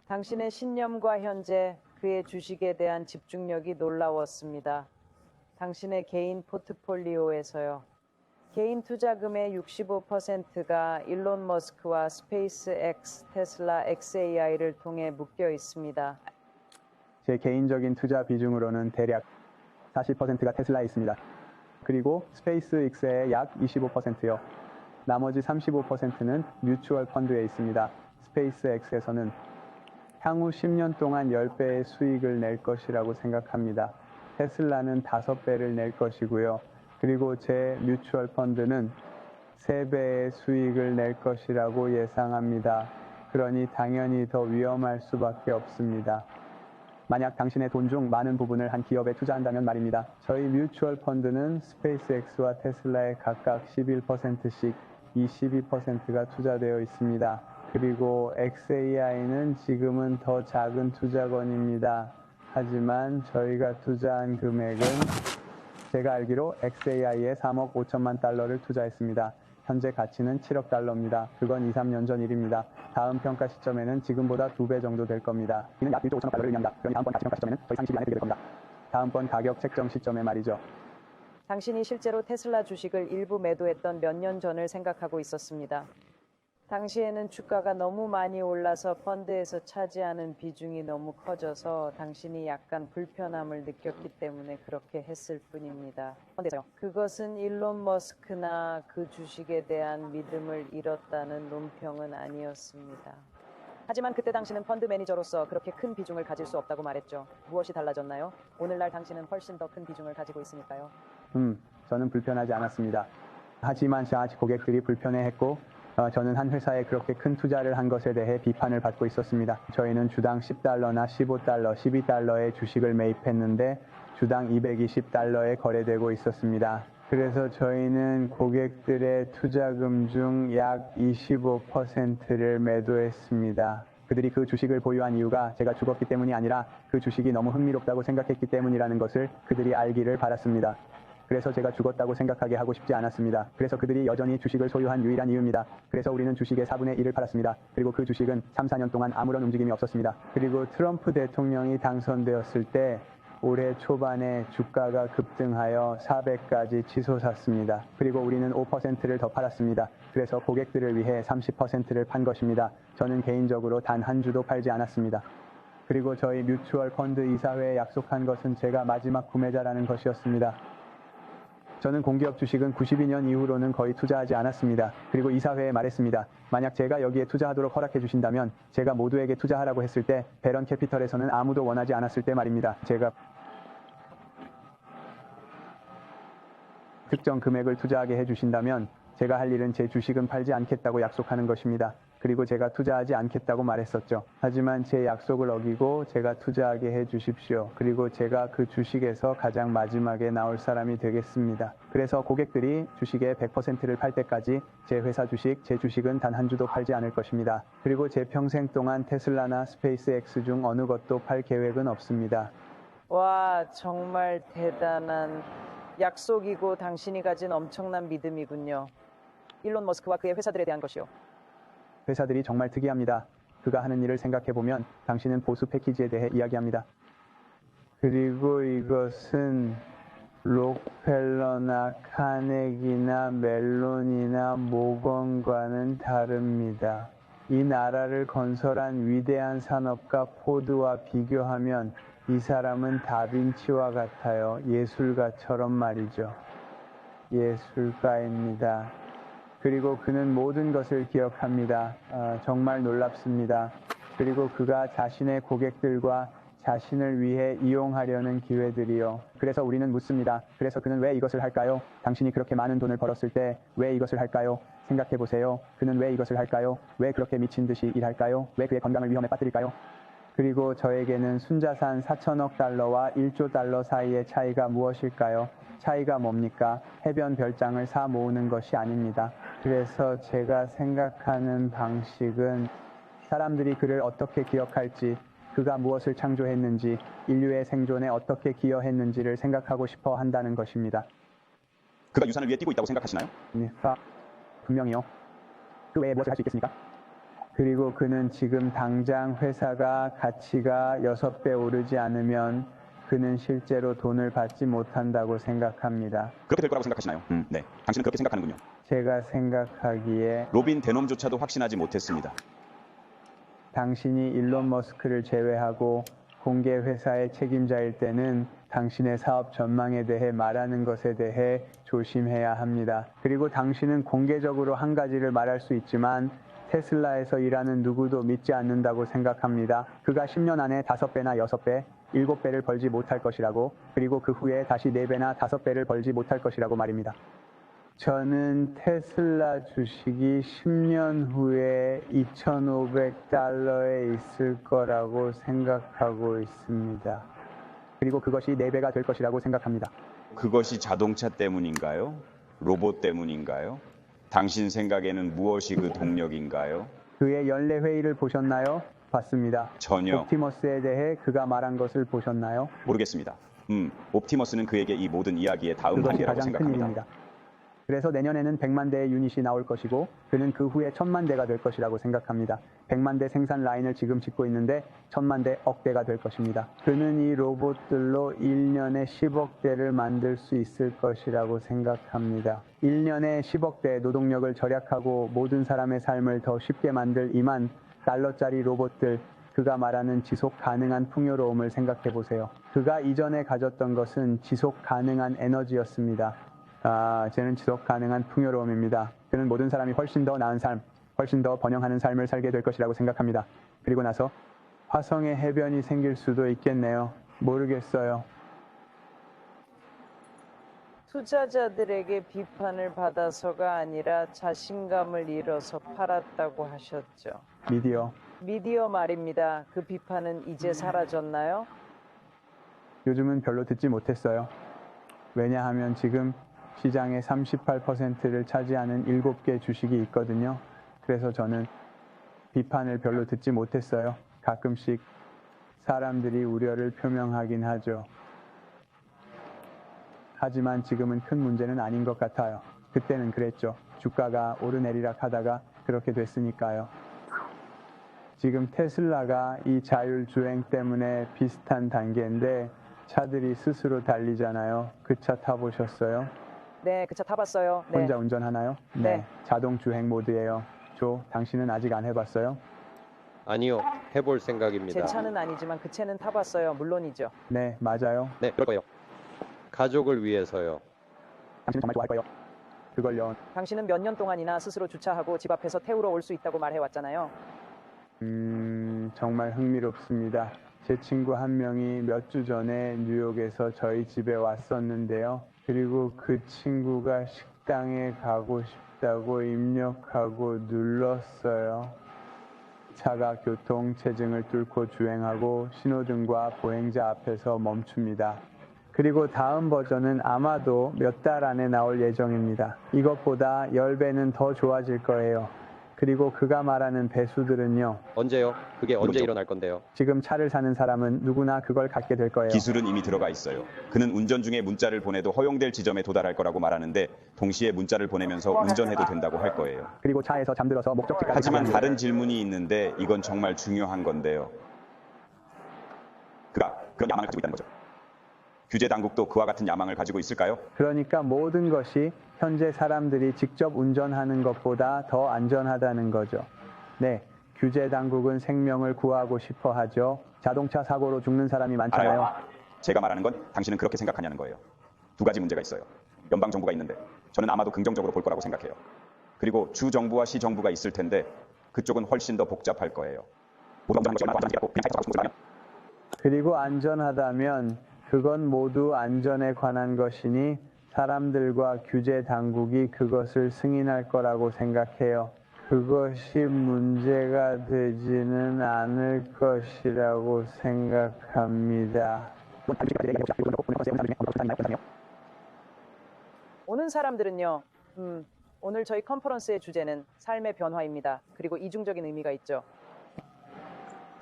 당신의 신념과 현재 그의 주식에 대한 집중력이 놀라웠습니다. 당신의 개인 포트폴리오에서요. 개인 투자금의 65%가 일론 머스크와 스페이스X, 테슬라, XAI를 통해 묶여 있습니다. 제 개인적인 투자 비중으로는 대략 40%가 테슬라에 있습니다. 그리고 스페이스X의 약 25%요. 나머지 35%는 뮤추얼 펀드에 있습니다. 스페이스X에서는 향후 10년 동안 10배의 수익을 낼 것이라고 생각합니다. 테슬라는 5배를 낼 것이고요. 그리고 제 뮤추얼 펀드는 3배의 수익을 낼 것이라고 예상합니다. 그러니 당연히 더 위험할 수밖에 없습니다. 만약 당신의 돈 중 많은 부분을 한 기업에 투자한다면 말입니다. 저희 뮤추얼 펀드는 스페이스X와 테슬라에 각각 11%씩 22%가 투자되어 있습니다. 그리고 XAI는 지금은 더 작은 투자건입니다. 하지만 저희가 투자한 금액은 제가 알기로 XAI에 3억 5천만 달러를 투자했습니다. 현재 가치는 7억 달러입니다. 그건 2, 3년 전 일입니다. 다음 평가 시점에는 지금보다 2배 정도 될 겁니다. 이는 약 1조 5천억 달러를 의미합니다. 그러니 다음번 가치 평가 시점에는 거의 30이 안에 들게 될 겁니다. 다음번 가격 책정 시점에 말이죠. 당신이 실제로 테슬라 주식을 일부 매도했던 몇 년 전을 생각하고 있었습니다. 당시에는 주가가 너무 많이 올라서 펀드에서 차지하는 비중이 너무 커져서 당신이 약간 불편함을 느꼈기 때문에 그렇게 했을 뿐입니다. 펀드에서요. 그것은 일론 머스크나 그 주식에 대한 믿음을 잃었다는 논평은 아니었습니다. 하지만 그때 당신은 펀드 매니저로서 그렇게 큰 비중을 가질 수 없다고 말했죠. 무엇이 달라졌나요? 오늘날 당신은 훨씬 더 큰 비중을 가지고 있으니까요. 저는 불편하지 않았습니다. 하지만 제 고객들이 불편해했고 저는 한 회사에 그렇게 큰 투자를 한 것에 대해 비판을 받고 있었습니다. 저희는 주당 10달러나 15달러, 12달러의 주식을 매입했는데 주당 220달러에 거래되고 있었습니다. 그래서 저희는 고객들의 투자금 중 약 25%를 매도했습니다. 그들이 그 주식을 보유한 이유가 제가 죽었기 때문이 아니라 그 주식이 너무 흥미롭다고 생각했기 때문이라는 것을 그들이 알기를 바랐습니다. 그래서 제가 죽었다고 생각하게 하고 싶지 않았습니다. 그래서 그들이 여전히 주식을 소유한 유일한 이유입니다. 그래서 우리는 주식의 4분의 1을 팔았습니다. 그리고 그 주식은 3, 4년 동안 아무런 움직임이 없었습니다. 그리고 트럼프 대통령이 당선되었을 때 올해 초반에 주가가 급등하여 400까지 치솟았습니다. 그리고 우리는 5%를 더 팔았습니다. 그래서 고객들을 위해 30%를 판 것입니다. 저는 개인적으로 단 한 주도 팔지 않았습니다. 그리고 저희 뮤추얼 펀드 이사회에 약속한 것은 제가 마지막 구매자라는 것이었습니다. 저는 공기업 주식은 92년 이후로는 거의 투자하지 않았습니다. 그리고 이사회에 말했습니다. 만약 제가 여기에 투자하도록 허락해 주신다면 제가 모두에게 투자하라고 했을 때 베런 캐피털에서는 아무도 원하지 않았을 때 말입니다. 제가 특정 금액을 투자하게 해주신다면 제가 할 일은 제 주식은 팔지 않겠다고 약속하는 것입니다. 그리고 제가 투자하지 않겠다고 말했었죠. 하지만 제 약속을 어기고 제가 투자하게 해주십시오. 그리고 제가 그 주식에서 가장 마지막에 나올 사람이 되겠습니다. 그래서 고객들이 주식의 100%를 팔 때까지 제 회사 주식, 제 주식은 단 한 주도 팔지 않을 것입니다. 그리고 제 평생 동안 테슬라나 스페이스X 중 어느 것도 팔 계획은 없습니다. 와, 정말 대단한 약속이고 당신이 가진 엄청난 믿음이군요. 일론 머스크와 그의 회사들에 대한 것이요. 회사들이 정말 특이합니다. 그가 하는 일을 생각해보면 당신은 보수 패키지에 대해 이야기합니다. 그리고 이것은 록펠러나 카네기나 멜론이나 모건과는 다릅니다. 이 나라를 건설한 위대한 산업가 포드와 비교하면 이 사람은 다빈치와 같아요. 예술가처럼 말이죠. 예술가입니다. 그리고 그는 모든 것을 기억합니다. 정말 놀랍습니다. 그리고 그가 자신의 고객들과 자신을 위해 이용하려는 기회들이요. 그래서 우리는 묻습니다. 그래서 그는 왜 이것을 할까요? 당신이 그렇게 많은 돈을 벌었을 때 왜 이것을 할까요? 생각해 보세요. 그는 왜 이것을 할까요? 왜 그렇게 미친 듯이 일할까요? 왜 그의 건강을 위험에 빠뜨릴까요? 그리고 저에게는 순자산 4천억 달러와 1조 달러 사이의 차이가 무엇일까요? 차이가 뭡니까? 해변 별장을 사 모으는 것이 아닙니다. 그래서 제가 생각하는 방식은 사람들이 그를 어떻게 기억할지, 그가 무엇을 창조했는지, 인류의 생존에 어떻게 기여했는지를 생각하고 싶어 한다는 것입니다. 그가 유산을 위해 뛰고 있다고 생각하시나요? 분명히요. 그 외에 무엇을 할 수 있겠습니까? 그리고 그는 지금 당장 회사가 가치가 6배 오르지 않으면 그는 실제로 돈을 받지 못한다고 생각합니다. 그렇게 될 거라고 생각하시나요? 네. 당신은 그렇게 생각하는군요. 제가 생각하기에 로빈 대놈조차도 확신하지 못했습니다. 당신이 일론 머스크를 제외하고 공개 회사의 책임자일 때는 당신의 사업 전망에 대해 말하는 것에 대해 조심해야 합니다. 그리고 당신은 공개적으로 한 가지를 말할 수 있지만 테슬라에서 일하는 누구도 믿지 않는다고 생각합니다. 그가 10년 안에 5배나 6배, 7배를 벌지 못할 것이라고, 그리고 그 후에 다시 4배나 5배를 벌지 못할 것이라고 말입니다. 저는 테슬라 주식이 10년 후에 2,500달러에 있을 거라고 생각하고 있습니다. 그리고 그것이 4배가 될 것이라고 생각합니다. 그것이 자동차 때문인가요? 로봇 때문인가요? 당신 생각에는 무엇이 그 동력인가요? 그의 연례 회의를 보셨나요? 봤습니다. 전혀. 옵티머스에 대해 그가 말한 것을 보셨나요? 모르겠습니다. 옵티머스는 그에게 이 모든 이야기의 다음 그것이 단계라고 가장 큰 생각합니다. 일입니다. 그래서 내년에는 100만 대의 유닛이 나올 것이고 그는 그 후에 1000만 대가 될 것이라고 생각합니다. 100만 대 생산 라인을 지금 짓고 있는데 1000만 대, 억 대가 될 것입니다. 그는 이 로봇들로 1년에 10억 대를 만들 수 있을 것이라고 생각합니다. 1년에 10억 대 노동력을 절약하고 모든 사람의 삶을 더 쉽게 만들 2만 달러짜리 로봇들, 그가 말하는 지속 가능한 풍요로움을 생각해 보세요. 그가 이전에 가졌던 것은 지속 가능한 에너지였습니다. 쟤는 지속 가능한 풍요로움입니다. 그는 모든 사람이 훨씬 더 나은 삶, 훨씬 더 번영하는 삶을 살게 될 것이라고 생각합니다. 그리고 나서 화성에 해변이 생길 수도 있겠네요. 모르겠어요. 투자자들에게 비판을 받아서가 아니라 자신감을 잃어서 팔았다고 하셨죠. 미디어 말입니다. 그 비판은 이제 사라졌나요? 요즘은 별로 듣지 못했어요. 왜냐하면 지금 시장의 38%를 차지하는 7개 주식이 있거든요. 그래서 저는 비판을 별로 듣지 못했어요. 가끔씩 사람들이 우려를 표명하긴 하죠. 하지만 지금은 큰 문제는 아닌 것 같아요. 그때는 그랬죠. 주가가 오르내리락 하다가 그렇게 됐으니까요. 지금 테슬라가 이 자율주행 때문에 비슷한 단계인데 차들이 스스로 달리잖아요. 그 차 타보셨어요? 네, 그 차 타봤어요. 네. 혼자 운전하나요? 네. 자동 주행 모드예요. 조, 당신은 아직 안 해봤어요? 아니요, 해볼 생각입니다. 제 차는 아니지만 그 차는 타봤어요. 물론이죠. 네, 맞아요. 네, 그럴 거예요. 가족을 위해서요. 당신은 정말 좋아할 거예요. 그걸요. 당신은 몇 년 동안이나 스스로 주차하고 집 앞에서 태우러 올 수 있다고 말해왔잖아요. 정말 흥미롭습니다. 제 친구 한 명이 몇 주 전에 뉴욕에서 저희 집에 왔었는데요. 그리고 그 친구가 식당에 가고 싶다고 입력하고 눌렀어요. 차가 교통체증을 뚫고 주행하고 신호등과 보행자 앞에서 멈춥니다. 그리고 다음 버전은 아마도 몇 달 안에 나올 예정입니다. 이것보다 10배는 더 좋아질 거예요. 그리고 그가 말하는 배수들은요. 언제요? 그게 언제 그렇죠. 일어날 건데요? 지금 차를 사는 사람은 누구나 그걸 갖게 될 거예요. 기술은 이미 들어가 있어요. 그는 운전 중에 문자를 보내도 허용될 지점에 도달할 거라고 말하는데 동시에 문자를 보내면서 운전해도 된다고 할 거예요. 그리고 차에서 잠들어서 목적지까지 하지만 가면 다른 질문이 있는데 이건 정말 중요한 건데요. 그가 그런 야망을 가지고 있다는 거죠. 규제 당국도 그와 같은 야망을 가지고 있을까요? 그러니까 모든 것이 현재 사람들이 직접 운전하는 것보다 더 안전하다는 거죠. 네, 규제 당국은 생명을 구하고 싶어 하죠. 자동차 사고로 죽는 사람이 많잖아요. 알아요. 제가 말하는 건 당신은 그렇게 생각하냐는 거예요. 두 가지 문제가 있어요. 연방 정부가 있는데 저는 아마도 긍정적으로 볼 거라고 생각해요. 그리고 주 정부와 시 정부가 있을 텐데 그쪽은 훨씬 더 복잡할 거예요. 그리고 안전하다면 그건 모두 안전에 관한 것이니 사람들과 규제 당국이 그것을 승인할 거라고 생각해요. 그것이 문제가 되지는 않을 것이라고 생각합니다. 오는 사람들은요. 오늘 저희 컨퍼런스의 주제는 삶의 변화입니다. 그리고 이중적인 의미가 있죠.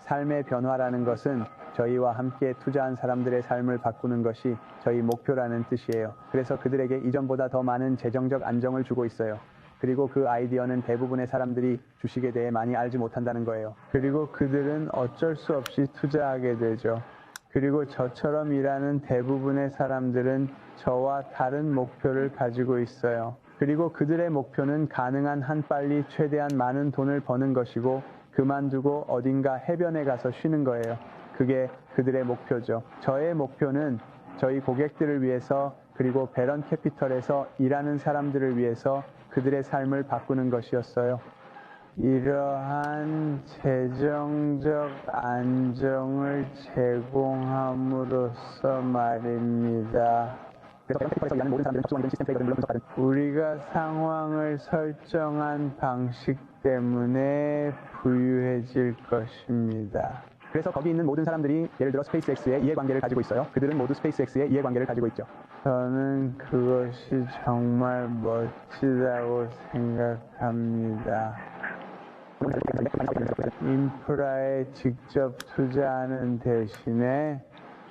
삶의 변화라는 것은 저희와 함께 투자한 사람들의 삶을 바꾸는 것이 저희 목표라는 뜻이에요. 그래서 그들에게 이전보다 더 많은 재정적 안정을 주고 있어요. 그리고 그 아이디어는 대부분의 사람들이 주식에 대해 많이 알지 못한다는 거예요. 그리고 그들은 어쩔 수 없이 투자하게 되죠. 그리고 저처럼 일하는 대부분의 사람들은 저와 다른 목표를 가지고 있어요. 그리고 그들의 목표는 가능한 한 빨리 최대한 많은 돈을 버는 것이고 그만두고 어딘가 해변에 가서 쉬는 거예요. 그게 그들의 목표죠. 저의 목표는 저희 고객들을 위해서 그리고 베런 캐피털에서 일하는 사람들을 위해서 그들의 삶을 바꾸는 것이었어요. 이러한 재정적 안정을 제공함으로써 말입니다. 우리가 상황을 설정한 방식 때문에 부유해질 것입니다. 그래서 거기 있는 모든 사람들이 예를 들어 스페이스X의 이해관계를 가지고 있어요. 그들은 모두 스페이스X의 이해관계를 가지고 있죠. 저는 그것이 정말 멋지다고 생각합니다. 인프라에 직접 투자하는 대신에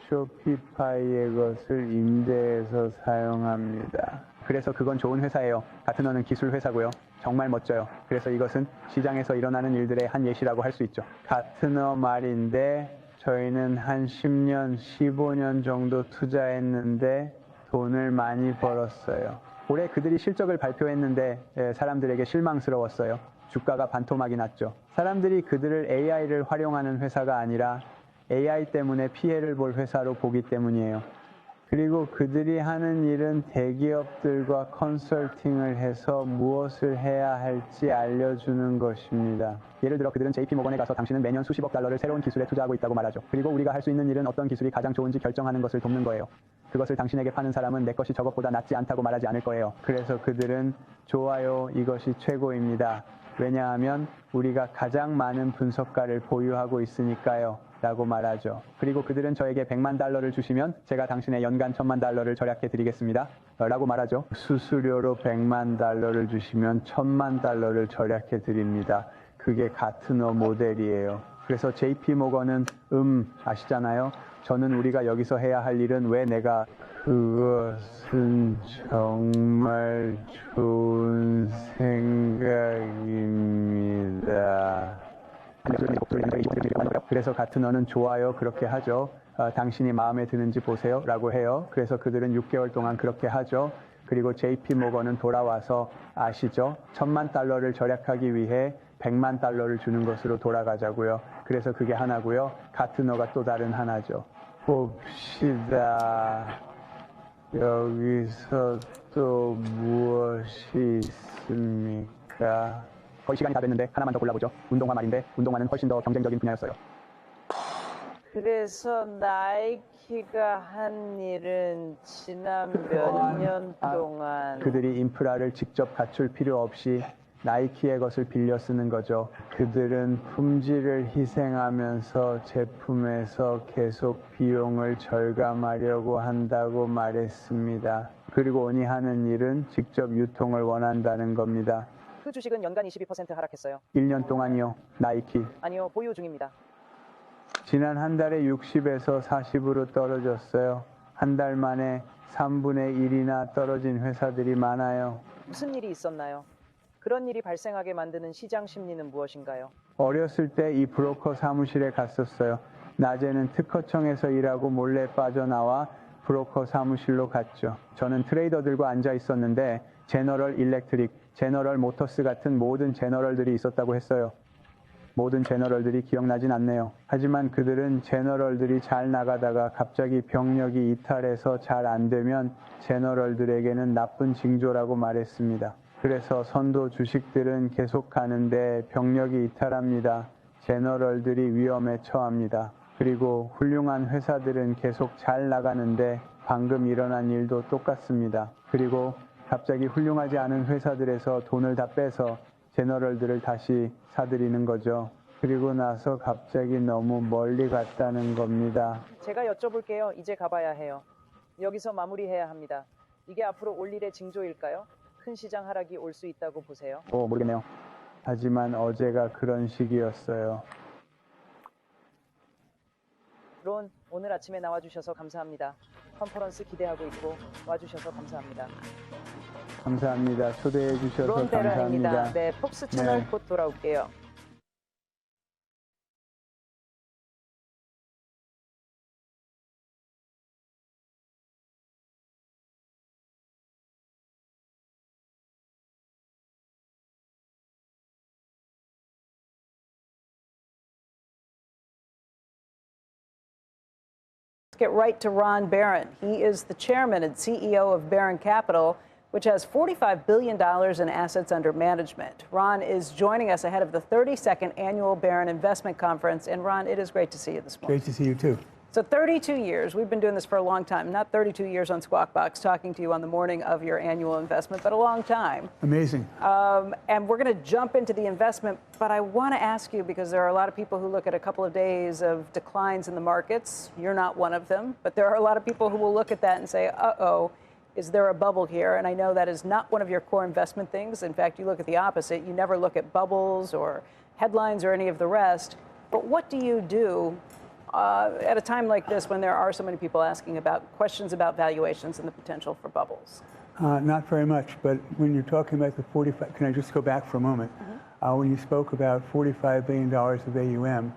쇼피파이의 것을 임대해서 사용합니다. 그래서 그건 좋은 회사예요. 가트너는 기술 회사고요. 정말 멋져요. 그래서 이것은 시장에서 일어나는 일들의 한 예시라고 할 수 있죠. 가트너 말인데 저희는 한 10년, 15년 정도 투자했는데 돈을 많이 벌었어요. 올해 그들이 실적을 발표했는데 사람들에게 실망스러웠어요. 주가가 반토막이 났죠. 사람들이 그들을 AI를 활용하는 회사가 아니라 AI 때문에 피해를 볼 회사로 보기 때문이에요. 그리고 그들이 하는 일은 대기업들과 컨설팅을 해서 무엇을 해야 할지 알려주는 것입니다. 예를 들어 그들은 JP모건에 가서 당신은 매년 수십억 달러를 새로운 기술에 투자하고 있다고 말하죠. 그리고 우리가 할 수 있는 일은 어떤 기술이 가장 좋은지 결정하는 것을 돕는 거예요. 그것을 당신에게 파는 사람은 내 것이 저것보다 낫지 않다고 말하지 않을 거예요. 그래서 그들은 좋아요, 이것이 최고입니다. 왜냐하면 우리가 가장 많은 분석가를 보유하고 있으니까요. 라고 말하죠. 그리고 그들은 저에게 100만 달러를 주시면 제가 당신의 연간 1000만 달러를 절약해 드리겠습니다. 라고 말하죠. 수수료로 100만 달러를 주시면 1000만 달러를 절약해 드립니다. 그게 가트너 모델이에요. 그래서 JP모건은 아시잖아요. 저는 우리가 여기서 해야 할 일은 왜 내가 그것은 정말 좋은 생각입니다. 그래서 가트너는 좋아요, 그렇게 하죠. 당신이 마음에 드는지 보세요 라고 해요. 그래서 그들은 6개월 동안 그렇게 하죠. 그리고 JP모건은 돌아와서 아시죠? 1000만 달러를 절약하기 위해 100만 달러를 주는 것으로 돌아가자고요. 그래서 그게 하나고요. 가트너가 또 다른 하나죠. 봅시다. 여기서 또 무엇이 있습니까? 거의 시간이 다 됐는데 하나만 더 골라보죠. 운동화 말인데 운동화는 훨씬 더 경쟁적인 분야였어요. 그래서 나이키가 한 일은 지난 몇 년 동안 그들이 인프라를 직접 갖출 필요 없이 나이키의 것을 빌려 쓰는 거죠. 그들은 품질을 희생하면서 제품에서 계속 비용을 절감하려고 한다고 말했습니다. 그리고 오니 하는 일은 직접 유통을 원한다는 겁니다. 그 주식은 연간 22% 하락했어요. 1년 동안이요. 나이키. 아니요, 보유 중입니다. 지난 한 달에 60에서 40으로 떨어졌어요. 한 달 만에 3분의 1이나 떨어진 회사들이 많아요. 무슨 일이 있었나요? 그런 일이 발생하게 만드는 시장 심리는 무엇인가요? 어렸을 때 이 브로커 사무실에 갔었어요. 낮에는 특허청에서 일하고 몰래 빠져나와 브로커 사무실로 갔죠. 저는 트레이더들과 앉아 있었는데 제너럴 일렉트릭, 제너럴 모터스 같은 모든 제너럴들이 있었다고 했어요. 모든 제너럴들이 기억나진 않네요. 하지만 그들은 제너럴들이 잘 나가다가 갑자기 병력이 이탈해서 잘 안 되면 제너럴들에게는 나쁜 징조라고 말했습니다. 그래서 선도 주식들은 계속 가는데 병력이 이탈합니다. 제너럴들이 위험에 처합니다. 그리고 훌륭한 회사들은 계속 잘 나가는데 방금 일어난 일도 똑같습니다. 그리고 갑자기 훌륭하지 않은 회사들에서 돈을 다 빼서 제너럴들을 다시 사들이는 거죠. 그리고 나서 갑자기 너무 멀리 갔다는 겁니다. 제가 여쭤볼게요. 이제 가봐야 해요. 여기서 마무리해야 합니다. 이게 앞으로 올 일의 징조일까요? 큰 시장 하락이 올 수 있다고 보세요? 모르겠네요. 하지만 어제가 그런 시기였어요. 론, 오늘 아침에 나와주셔서 감사합니다. 컨퍼런스 기대하고 있고 와주셔서 감사합니다. 감사합니다. 초대해 주셔서 론 대란입니다. 감사합니다. 네, 폭스 채널 네. 곧 돌아올게요. Get right to Ron Barron. He is the chairman and CEO of Barron Capital, which has $45 billion in assets under management. Ron is joining us ahead of the 32nd annual Barron Investment Conference. And Ron, it is great to see you this morning. Great to see you too. So 32 years, we've been doing this for a long time, not 32 years on Squawk Box talking to you on the morning of your annual investment, but a long time. Amazing. And we're going to jump into the investment, but I want to ask you, because there are a lot of people who look at a couple of days of declines in the markets. You're not one of them, but there are a lot of people who will look at that and say, uh-oh, is there a bubble here? And I know that is not one of your core investment things. In fact, you look at the opposite. You never look at bubbles or headlines or any of the rest. But what do you do at a time like this when there are so many people asking about questions about valuations and the potential for bubbles? Not very much, but when you're talking about the 45, can I just go back for a moment? When you spoke about $45 billion of AUM,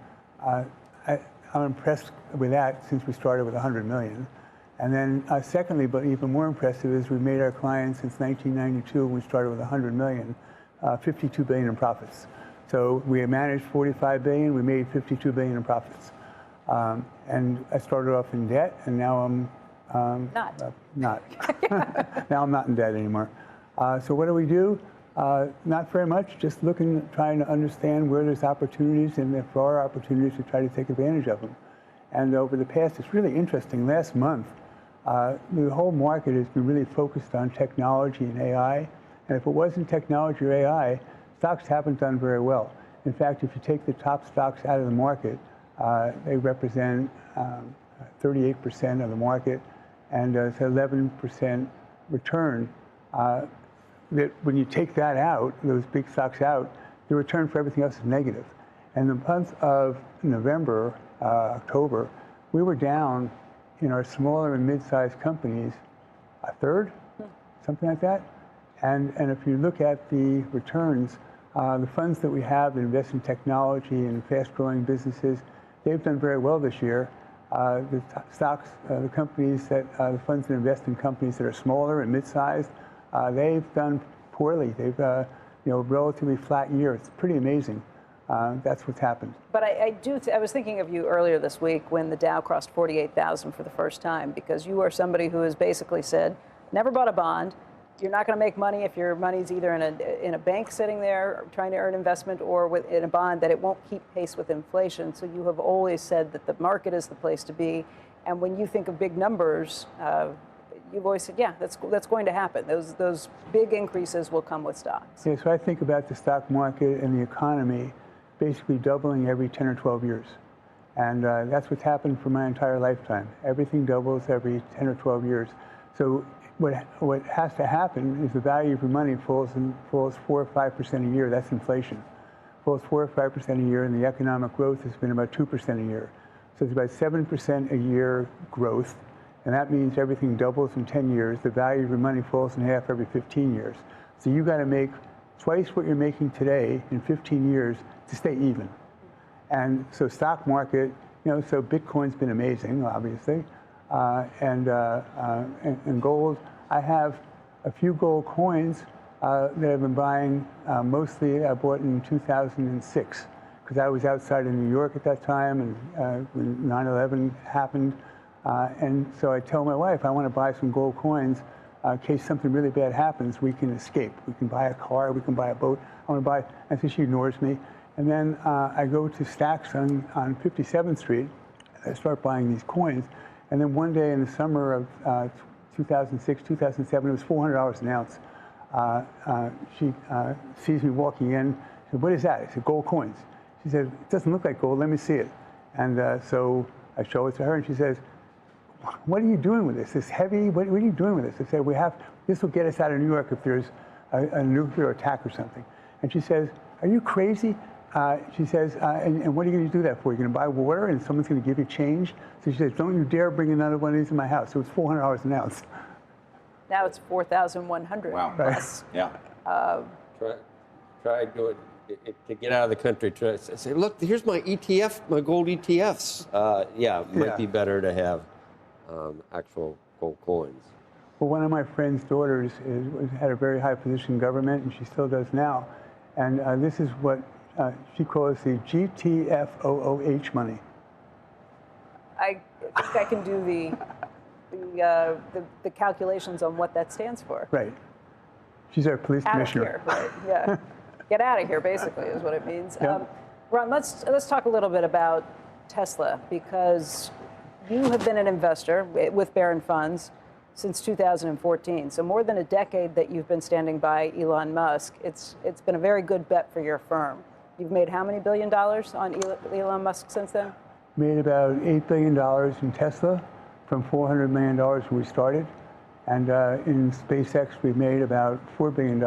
I'm impressed with that since we started with 100 million. And then secondly, but even more impressive, is we made our clients since 1992, when we started with 100 million, 52 billion in profits. So we managed 45 billion, we made 52 billion in profits. And I started off in debt, and now I'm Not. not. Now I'm not in debt anymore. So what do? Not very much. Just looking, trying to understand where there's opportunities, and if there are opportunities, to try to take advantage of them. And over the past, it's really interesting. Last month, the whole market has been really focused on technology and AI. And if it wasn't technology or AI, stocks haven't done very well. In fact, if you take the top stocks out of the market, they represent 38% of the market, and it's 11% return. That when you take that out, those big stocks out, the return for everything else is negative. And the month of November, October, we were down in our smaller and mid-sized companies a third, something like that. And if you look at the returns, the funds that we have that invest in technology and fast-growing businesses, they've done very well this year. The stocks, the companies that, the funds that invest in companies that are smaller and mid-sized, they've done poorly. They've, relatively flat year. It's pretty amazing. That's what's happened. But I was thinking of you earlier this week when the Dow crossed 48,000 for the first time, because you are somebody who has basically said, never bought a bond. You're not going to make money if your money's either in a bank sitting there trying to earn investment, or in a bond, that it won't keep pace with inflation. So you have always said that the market is the place to be. And when you think of big numbers, you've always said, yeah, that's going to happen. Those big increases will come with stocks. Yeah, so I think about the stock market and the economy basically doubling every 10 or 12 years. And that's what's happened for my entire lifetime. Everything doubles every 10 or 12 years. So what has to happen is the value of your money falls 4 or 5% a year. That's inflation. Falls 4 or 5% a year, and the economic growth has been about 2% a year. So it's about 7% a year growth, and that means everything doubles in 10 years. The value of your money falls in half every 15 years. So you got to make twice what you're making today in 15 years to stay even. And so stock market, so Bitcoin's been amazing, obviously, and gold. I have a few gold coins that I've been buying. Mostly I bought in 2006 because I was outside of New York at that time, and when 9/11 happened. And so I tell my wife, I want to buy some gold coins in case something really bad happens, we can escape. We can buy a car, we can buy a boat. I want to buy, I think she ignores me. And then I go to Stacks on 57th Street. I start buying these coins. And then one day in the summer of 2006, 2007, it was $400 an ounce. She sees me walking in. She said, "What is that?" I said, "Gold coins." She said, "It doesn't look like gold. Let me see it." And so I show it to her, and she says, "What are you doing with this? It's heavy. What are you doing with this?" I said, "This will get us out of New York if there's a nuclear attack or something." And she says, "Are you crazy?" She says, and what are you going to do that for? You're going to buy water and someone's going to give you change? So she says, "Don't you dare bring another one of these in my house." So it's $400 an ounce. Now it's 4,100. Wow. Plus. Yeah. Try to get out of the country. Try say, "Look, here's my ETF, my gold ETFs." Might be better to have actual gold coins. Well, one of my friend's daughters had a very high position in government, and she still does now. And this is what she calls the GTFOOH money. I think I can do the calculations on what that stands for. Right. She's our police commissioner. Out of here, right? Yeah. Get out of here, basically, is what it means. Yeah. Ron, let's talk a little bit about Tesla, because you have been an investor with Barron Funds since 2014. So more than a decade that you've been standing by Elon Musk. It's been a very good bet for your firm. You've made how many $1 billion on Elon Musk since then? Made about $8 billion in Tesla from $400 million when we started. And in SpaceX, we've made about $4 billion.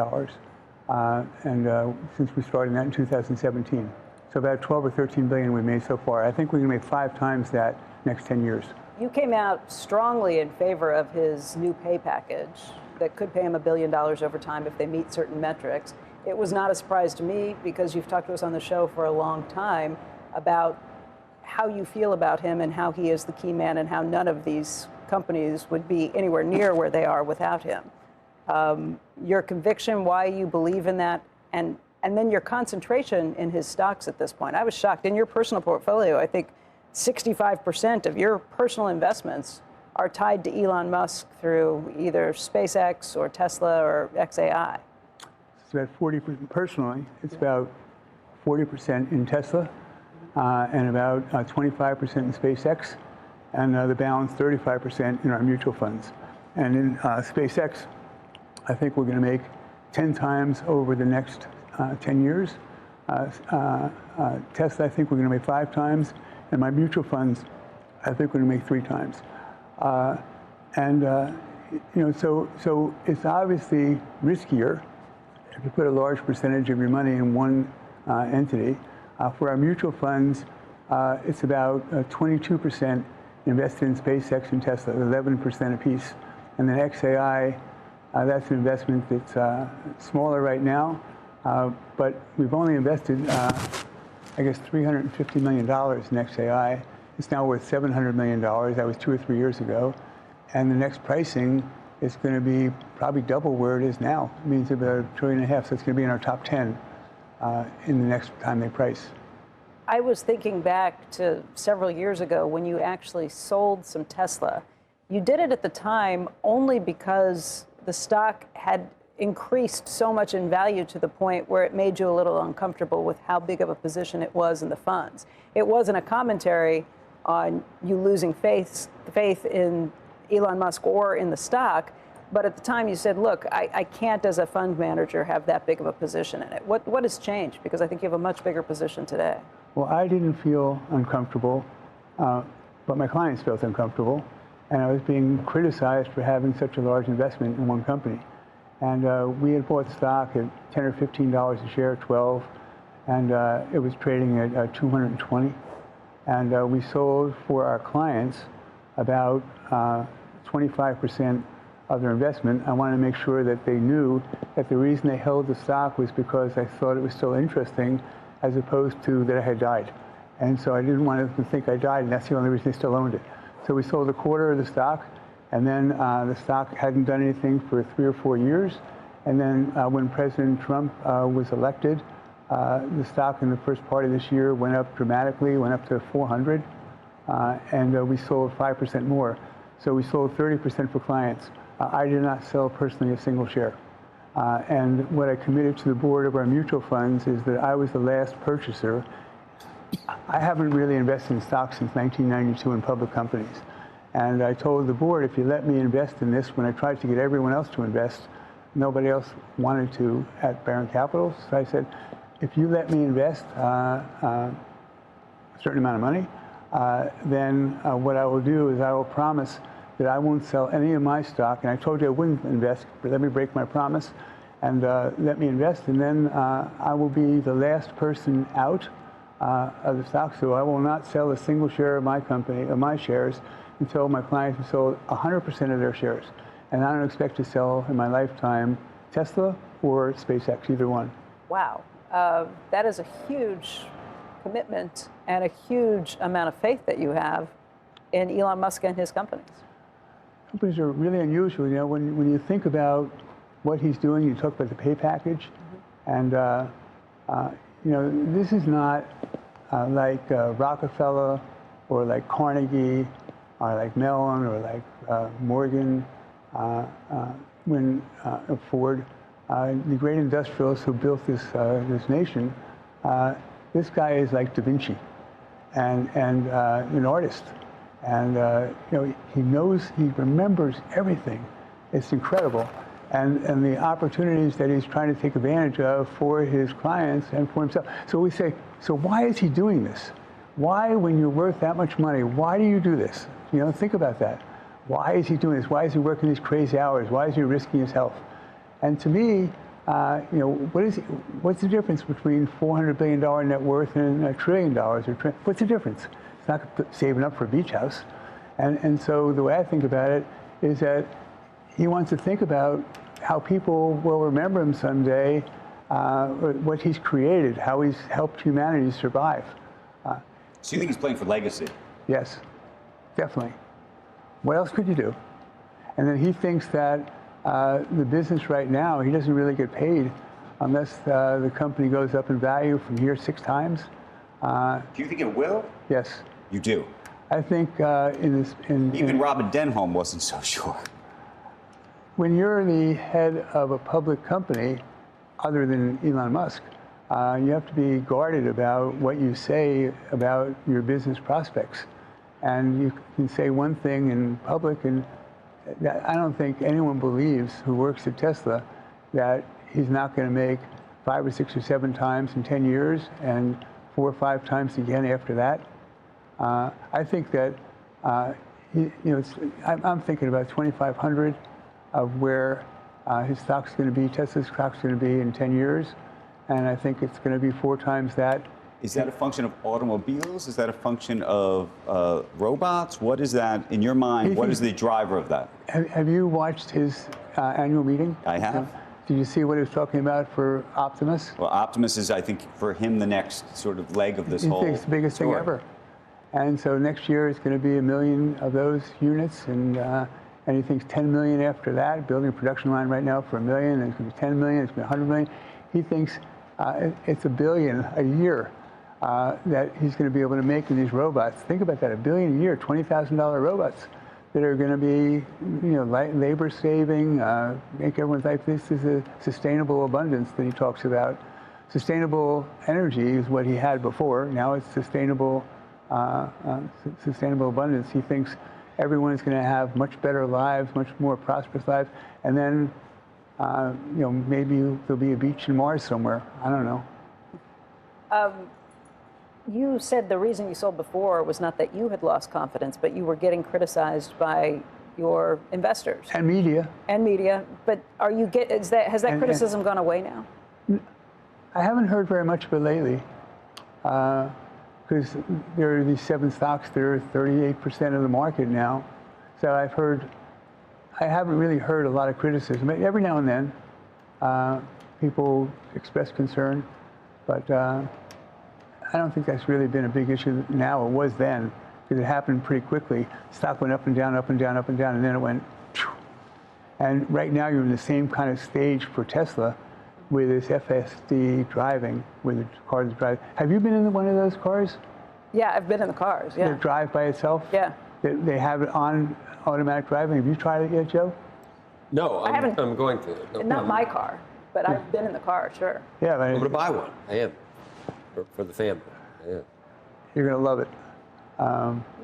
Since we started that in 2017. So about 12 or 13 billion we've made so far. I think we're going to make 5 times that next 10 years. You came out strongly in favor of his new pay package that could pay him $1 billion over time if they meet certain metrics. It was not a surprise to me because you've talked to us on the show for a long time about how you feel about him and how he is the key man and how none of these companies would be anywhere near where they are without him. Your conviction, why you believe in that, and then your concentration in his stocks at this point. I was shocked. In your personal portfolio, I think 65% of your personal investments are tied to Elon Musk through either SpaceX or Tesla or XAI. It's about 40%, personally, it's about 40% in Tesla and about 25% in SpaceX, and the balance 35% in our mutual funds. And in SpaceX, I think we're going to make 10 times over the next 10 years. Tesla, I think we're going to make 5 times. And my mutual funds, I think we're going to make 3 times. So it's obviously riskier if you put a large percentage of your money in one entity. For our mutual funds, it's about 22% invested in SpaceX and Tesla, 11% apiece. And then XAI, that's an investment that's smaller right now, but we've only invested, I guess, $350 million in XAI. It's now worth $700 million. That was 2 or 3 years ago. And the next pricing is going to be probably double where it is now. It means about $1.5 trillion, so it's going to be in our top 10 in the next time they price. I was thinking back to several years ago when you actually sold some Tesla. You did it at the time only because the stock had increased so much in value to the point where it made you a little uncomfortable with how big of a position it was in the funds. It wasn't a commentary on you losing faith in Elon Musk or in the stock, but at the time you said, look, I can't as a fund manager have that big of a position in it. What has changed? Because I think you have a much bigger position today. Well, I didn't feel uncomfortable, but my clients felt uncomfortable, and I was being criticized for having such a large investment in one company. And we had bought stock at $10 or $15 a share, 12, and it was trading at 220. And we sold for our clients about 25% of their investment. I wanted to make sure that they knew that the reason they held the stock was because I thought it was still interesting, as opposed to that I had died. And so I didn't want them to think I died, and that's the only reason they still owned it. So we sold a quarter of the stock, and then the stock hadn't done anything for 3 or 4 years. And then when President Trump was elected, the stock in the first part of this year went up dramatically, went up to 400, and we sold 5% more. So we sold 30% for clients. I did not sell personally a single share. And what I committed to the board of our mutual funds is that I was the last purchaser. I haven't really invested in stocks since 1992 in public companies. And I told the board, if you let me invest in this, when I tried to get everyone else to invest, nobody else wanted to at Barron Capital. So I said, if you let me invest a certain amount of money, then what I will do is I will promise that I won't sell any of my stock. And I told you I wouldn't invest, but let me break my promise and let me invest. And then I will be the last person out of the stock. So I will not sell a single share of my company, of my shares, until my clients have sold 100% of their shares. And I don't expect to sell in my lifetime Tesla or SpaceX, either one. Wow. That is a huge commitment and a huge amount of faith that you have in Elon Musk and his companies. Companies are really unusual. You know, when you think about what he's doing, you talk about the pay package, and you know, this is not like Rockefeller or like Carnegie or like Mellon or like Morgan, when Ford, the great industrialists who built this nation. This guy is like Da Vinci, and an artist. And you know, he knows, he remembers everything. It's incredible. And the opportunities that he's trying to take advantage of for his clients and for himself. So we say, so why is he doing this? Why, when you're worth that much money, why do you do this? You know, think about that. Why is he doing this? Why is he working these crazy hours? Why is he risking his health? And to me, you know, what's the difference between $400 billion net worth and $1 trillion? What's the difference? It's not saving up for a beach house. And so the way I think about it is that he wants to think about how people will remember him someday, what he's created, how he's helped humanity survive. So you think he's playing for legacy? Yes, definitely. What else could you do? And then he thinks that the business right now, he doesn't really get paid unless the company goes up in value from here 6 times. Do you think it will? Yes. You do? I think Even Robin Denholm wasn't so sure. When you're the head of a public company, other than Elon Musk, you have to be guarded about what you say about your business prospects. And you can say one thing in public, and I don't think anyone believes who works at Tesla that he's not going to make 5 or 6 or 7 times in 10 years and 4 or 5 times again after that. I think that, you know, I'm thinking about 2,500 of where his stock's going to be, Tesla's stock's going to be in 10 years. And I think it's going to be 4 times that. Is that a function of automobiles? Is that a function of robots? What is that, in your mind, what is the driver of that? Have you watched his annual meeting? I have. Did you see what he was talking about for Optimus? Well, Optimus is, I think, for him, the next sort of leg of this whole He thinks it's the biggest story. thing ever. And so next year it's going to be 1 million of those units, and he thinks 10 million after that, building a production line right now for 1 million, and it's going to be 10 million, it's going to be 100 million. He thinks it's $1 billion a year that he's going to be able to make in these robots. Think about that, $1 billion a year, $20,000 robots that are going to be, you know, labor saving, make everyone's life. This is a sustainable abundance that he talks about. Sustainable energy is what he had before. Now it's sustainable abundance. He thinks everyone is going to have much better lives, much more prosperous lives, and then you know, maybe there'll be a beach in Mars somewhere. I don't know. You said the reason you sold before was not that you had lost confidence, but you were getting criticized by your investors And media. and media. But are you has that criticism gone away now? I haven't heard very much of it lately, because there are these 7 stocks that are 38% of the market now. So I haven't really heard a lot of criticism. Every now and then, people express concern, but I don't think that's really been a big issue now. It was then, because it happened pretty quickly. Stock went up and down, up and down, up and down, and then it went. Phew. And right now, you're in the same kind of stage for Tesla, with this FSD driving, with the cars drive. Have you been in one of those cars? Yeah, I've been in the cars. Yeah. That drive by itself? Yeah. They have it on automatic driving. Have you tried it yet, Joe? No, I haven't- I'm going to. No Not problem. my car, but I've been in the car, sure. Yeah, I'm going to but buy one. I am. For the family. I am. you're going to love it.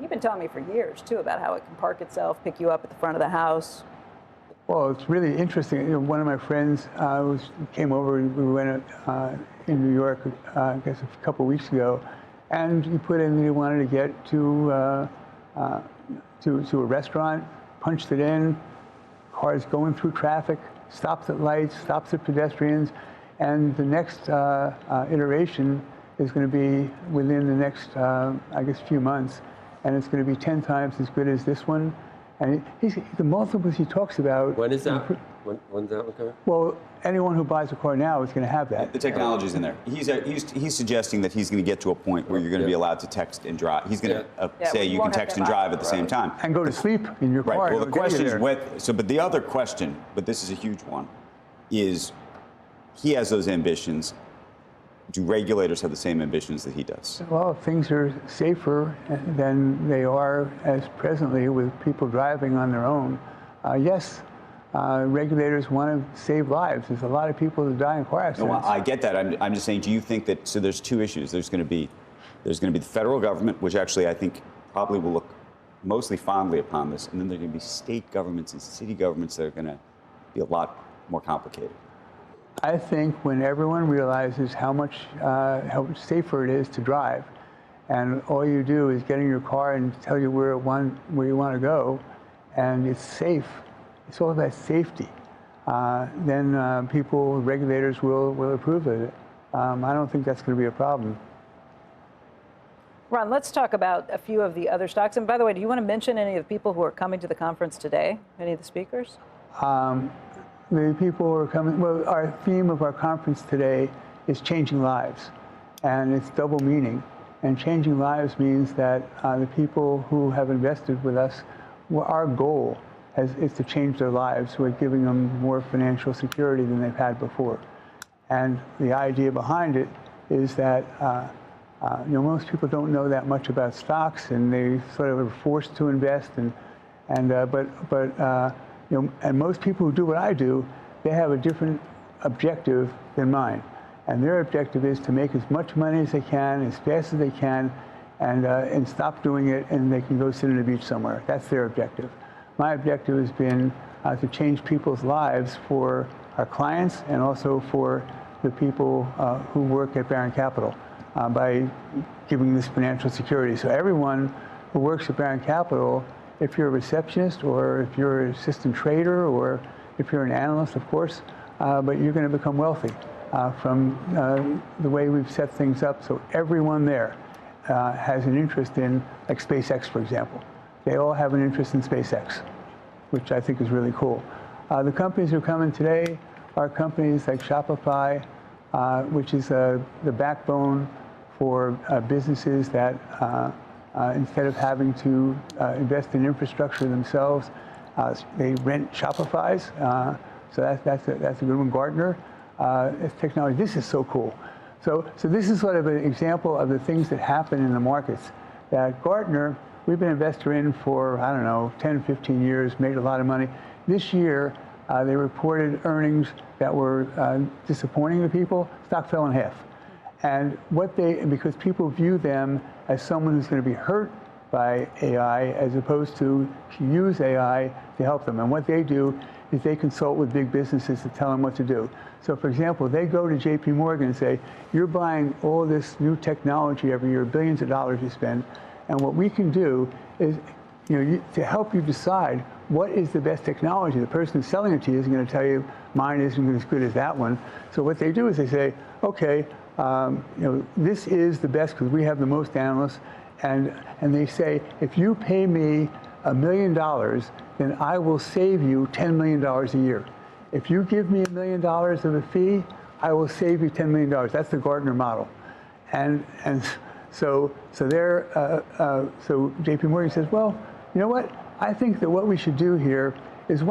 You've been telling me for years, too, about how it can park itself, pick you up at the front of the house. Well, it's really interesting. You know, one of my friends came over and we went in New York, I guess a couple of weeks ago, and he put in that he wanted to get to a restaurant, punched it in, cars going through traffic, stops at lights, stops at pedestrians, and the next iteration is going to be within the next, I guess, few months, and it's going to be 10 times as good as this one. And the multiples he talks about. When is that? When's that one coming? Well, anyone who buys a car now is going to have that. The technology's in there. He's suggesting that he's going to get to a point where you're going to be allowed to text and drive. He's going to say you can text and drive at the same time. And go to sleep in your car. Right. Well, the It'll get you question there. is but the other question, but this is a huge one, is he has those ambitions. Do regulators have the same ambitions that he does? Well, things are safer than they are as presently with people driving on their own. Yes, regulators want to save lives. There's a lot of people who die in car accidents. No, I get that. I'm just saying, do you think that, so there's two issues. There's going to be the federal government, which actually I think probably will look mostly fondly upon this, and then there are going to be state governments and city governments that are going to be a lot more complicated. I think when everyone realizes how much safer it is to drive, and all you do is get in your car and tell you where you want to go, and it's safe, it's all about safety, then regulators will approve of it. I don't think that's going to be a problem. Ron, let's talk about a few of the other stocks. And by the way, do you want to mention any of the people who are coming to the conference today? Any of the speakers? The people who are coming, well, our theme of our conference today is changing lives, and it's double meaning. And changing lives means that the people who have invested with us, our goal is to change their lives. We're giving them more financial security than they've had before. And the idea behind it is that most people don't know that much about stocks, and they sort of are forced to invest. And most people who do what I do, they have a different objective than mine. And their objective is to make as much money as they can, as fast as they can, and stop doing it, and they can go sit on the beach somewhere. That's their objective. My objective has been to change people's lives for our clients and also for the people who work at Baron Capital by giving this financial security. So everyone who works at Baron Capital, if you're a receptionist or if you're an assistant trader or if you're an analyst, of course, but you're going to become wealthy from the way we've set things up. So everyone there has an interest in, like SpaceX, for example. They all have an interest in SpaceX, which I think is really cool. The companies who are coming today are companies like Shopify, which is the backbone for businesses that instead of having to invest in infrastructure themselves, they rent Shopify's. So that's a good one. Gartner, it's technology. This is so cool. So this is sort of an example of the things that happen in the markets. That Gartner, we've been an investor in for, I don't know, 10, 15 years, made a lot of money. This year, they reported earnings that were disappointing to people. Stock fell in half. And because people view them as someone who's going to be hurt by AI as opposed to use AI to help them. And what they do is they consult with big businesses to tell them what to do. So for example, they go to JP Morgan and say, you're buying all this new technology every year, billions of dollars you spend, and what we can do is to help you decide what is the best technology. The person who's selling it to you isn't going to tell you mine isn't as good as that one. So what they do is they say, okay, this is the best because we have the most analysts, and they say, if you pay me $1 million, then I will save you $10 million a year. If you give me $1 million of a fee, I will save you $10 million. That's the Gartner model, and so JP Morgan says, well, you know what? I think that what we should do here is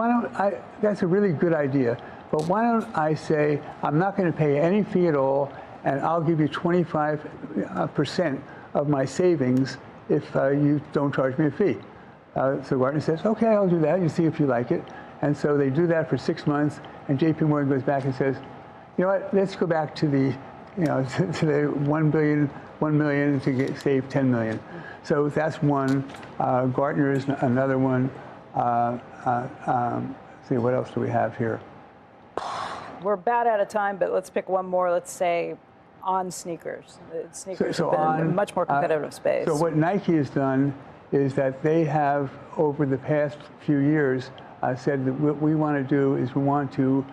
that's a really good idea, but why don't I say I'm not going to pay any fee at all, and I'll give you 25% of my savings if you don't charge me a fee. So Gartner says, okay, I'll do that. You see if you like it. And so they do that for 6 months, and JP Morgan goes back and says, you know what, let's go back to the, to the 1 million to save 10 million. So that's one. Gartner is another one. See, what else do we have here? We're about out of time, but let's pick one more. Let's say On sneakers. Sneakers have been in a much more competitive space. So what Nike has done is that they have, over the past few years, said that what we want to do is we want to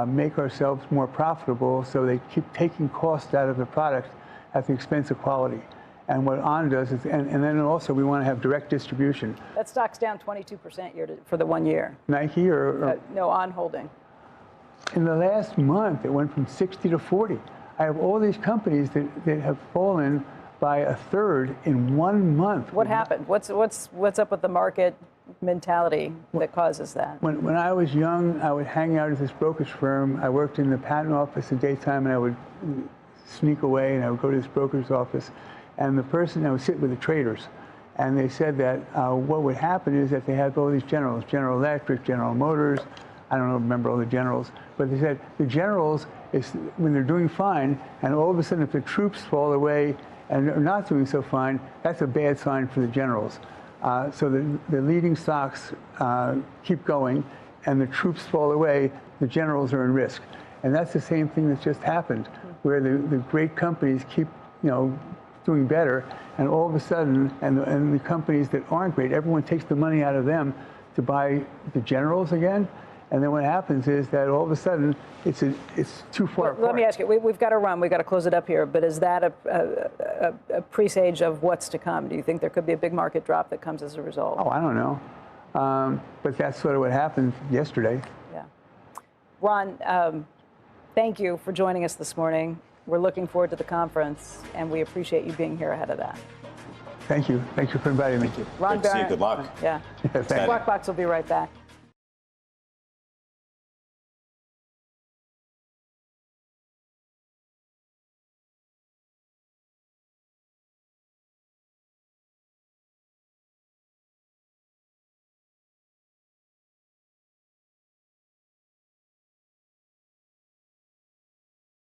make ourselves more profitable, so they keep taking cost out of the product at the expense of quality. And what On does is, and then also we want to have direct distribution. That stock's down 22% for the 1 year. Nike or no, On Holding. In the last month, it went from 60 to 40. I have all these companies that have fallen by a third in 1 month. What happened? What's up with the market mentality that causes that? When I was young, I would hang out at this brokerage firm. I worked in the patent office in daytime, and I would sneak away, and I would go to this broker's office. And the person, I would sit with the traders. And they said that what would happen is that they had all these generals, General Electric, General Motors. I don't remember all the generals. But they said the generals, is when they're doing fine, and all of a sudden if the troops fall away and are not doing so fine, that's a bad sign for the generals. So the leading stocks keep going, and the troops fall away, the generals are in risk. And that's the same thing that's just happened, where the great companies keep, doing better, and all of a sudden, and the companies that aren't great, everyone takes the money out of them to buy the generals again. And then what happens is that all of a sudden, it's too far apart. Let me ask you, we've got to run, we've got to close it up here, but is that a presage of what's to come? Do you think there could be a big market drop that comes as a result? Oh, I don't know. But that's sort of what happened yesterday. Yeah. Ron, thank you for joining us this morning. We're looking forward to the conference, and we appreciate you being here ahead of that. Thank you. Thank you for inviting me. Ron Good to see you. Baron, Good luck. Yeah. Thanks. Squawk Box will be right back.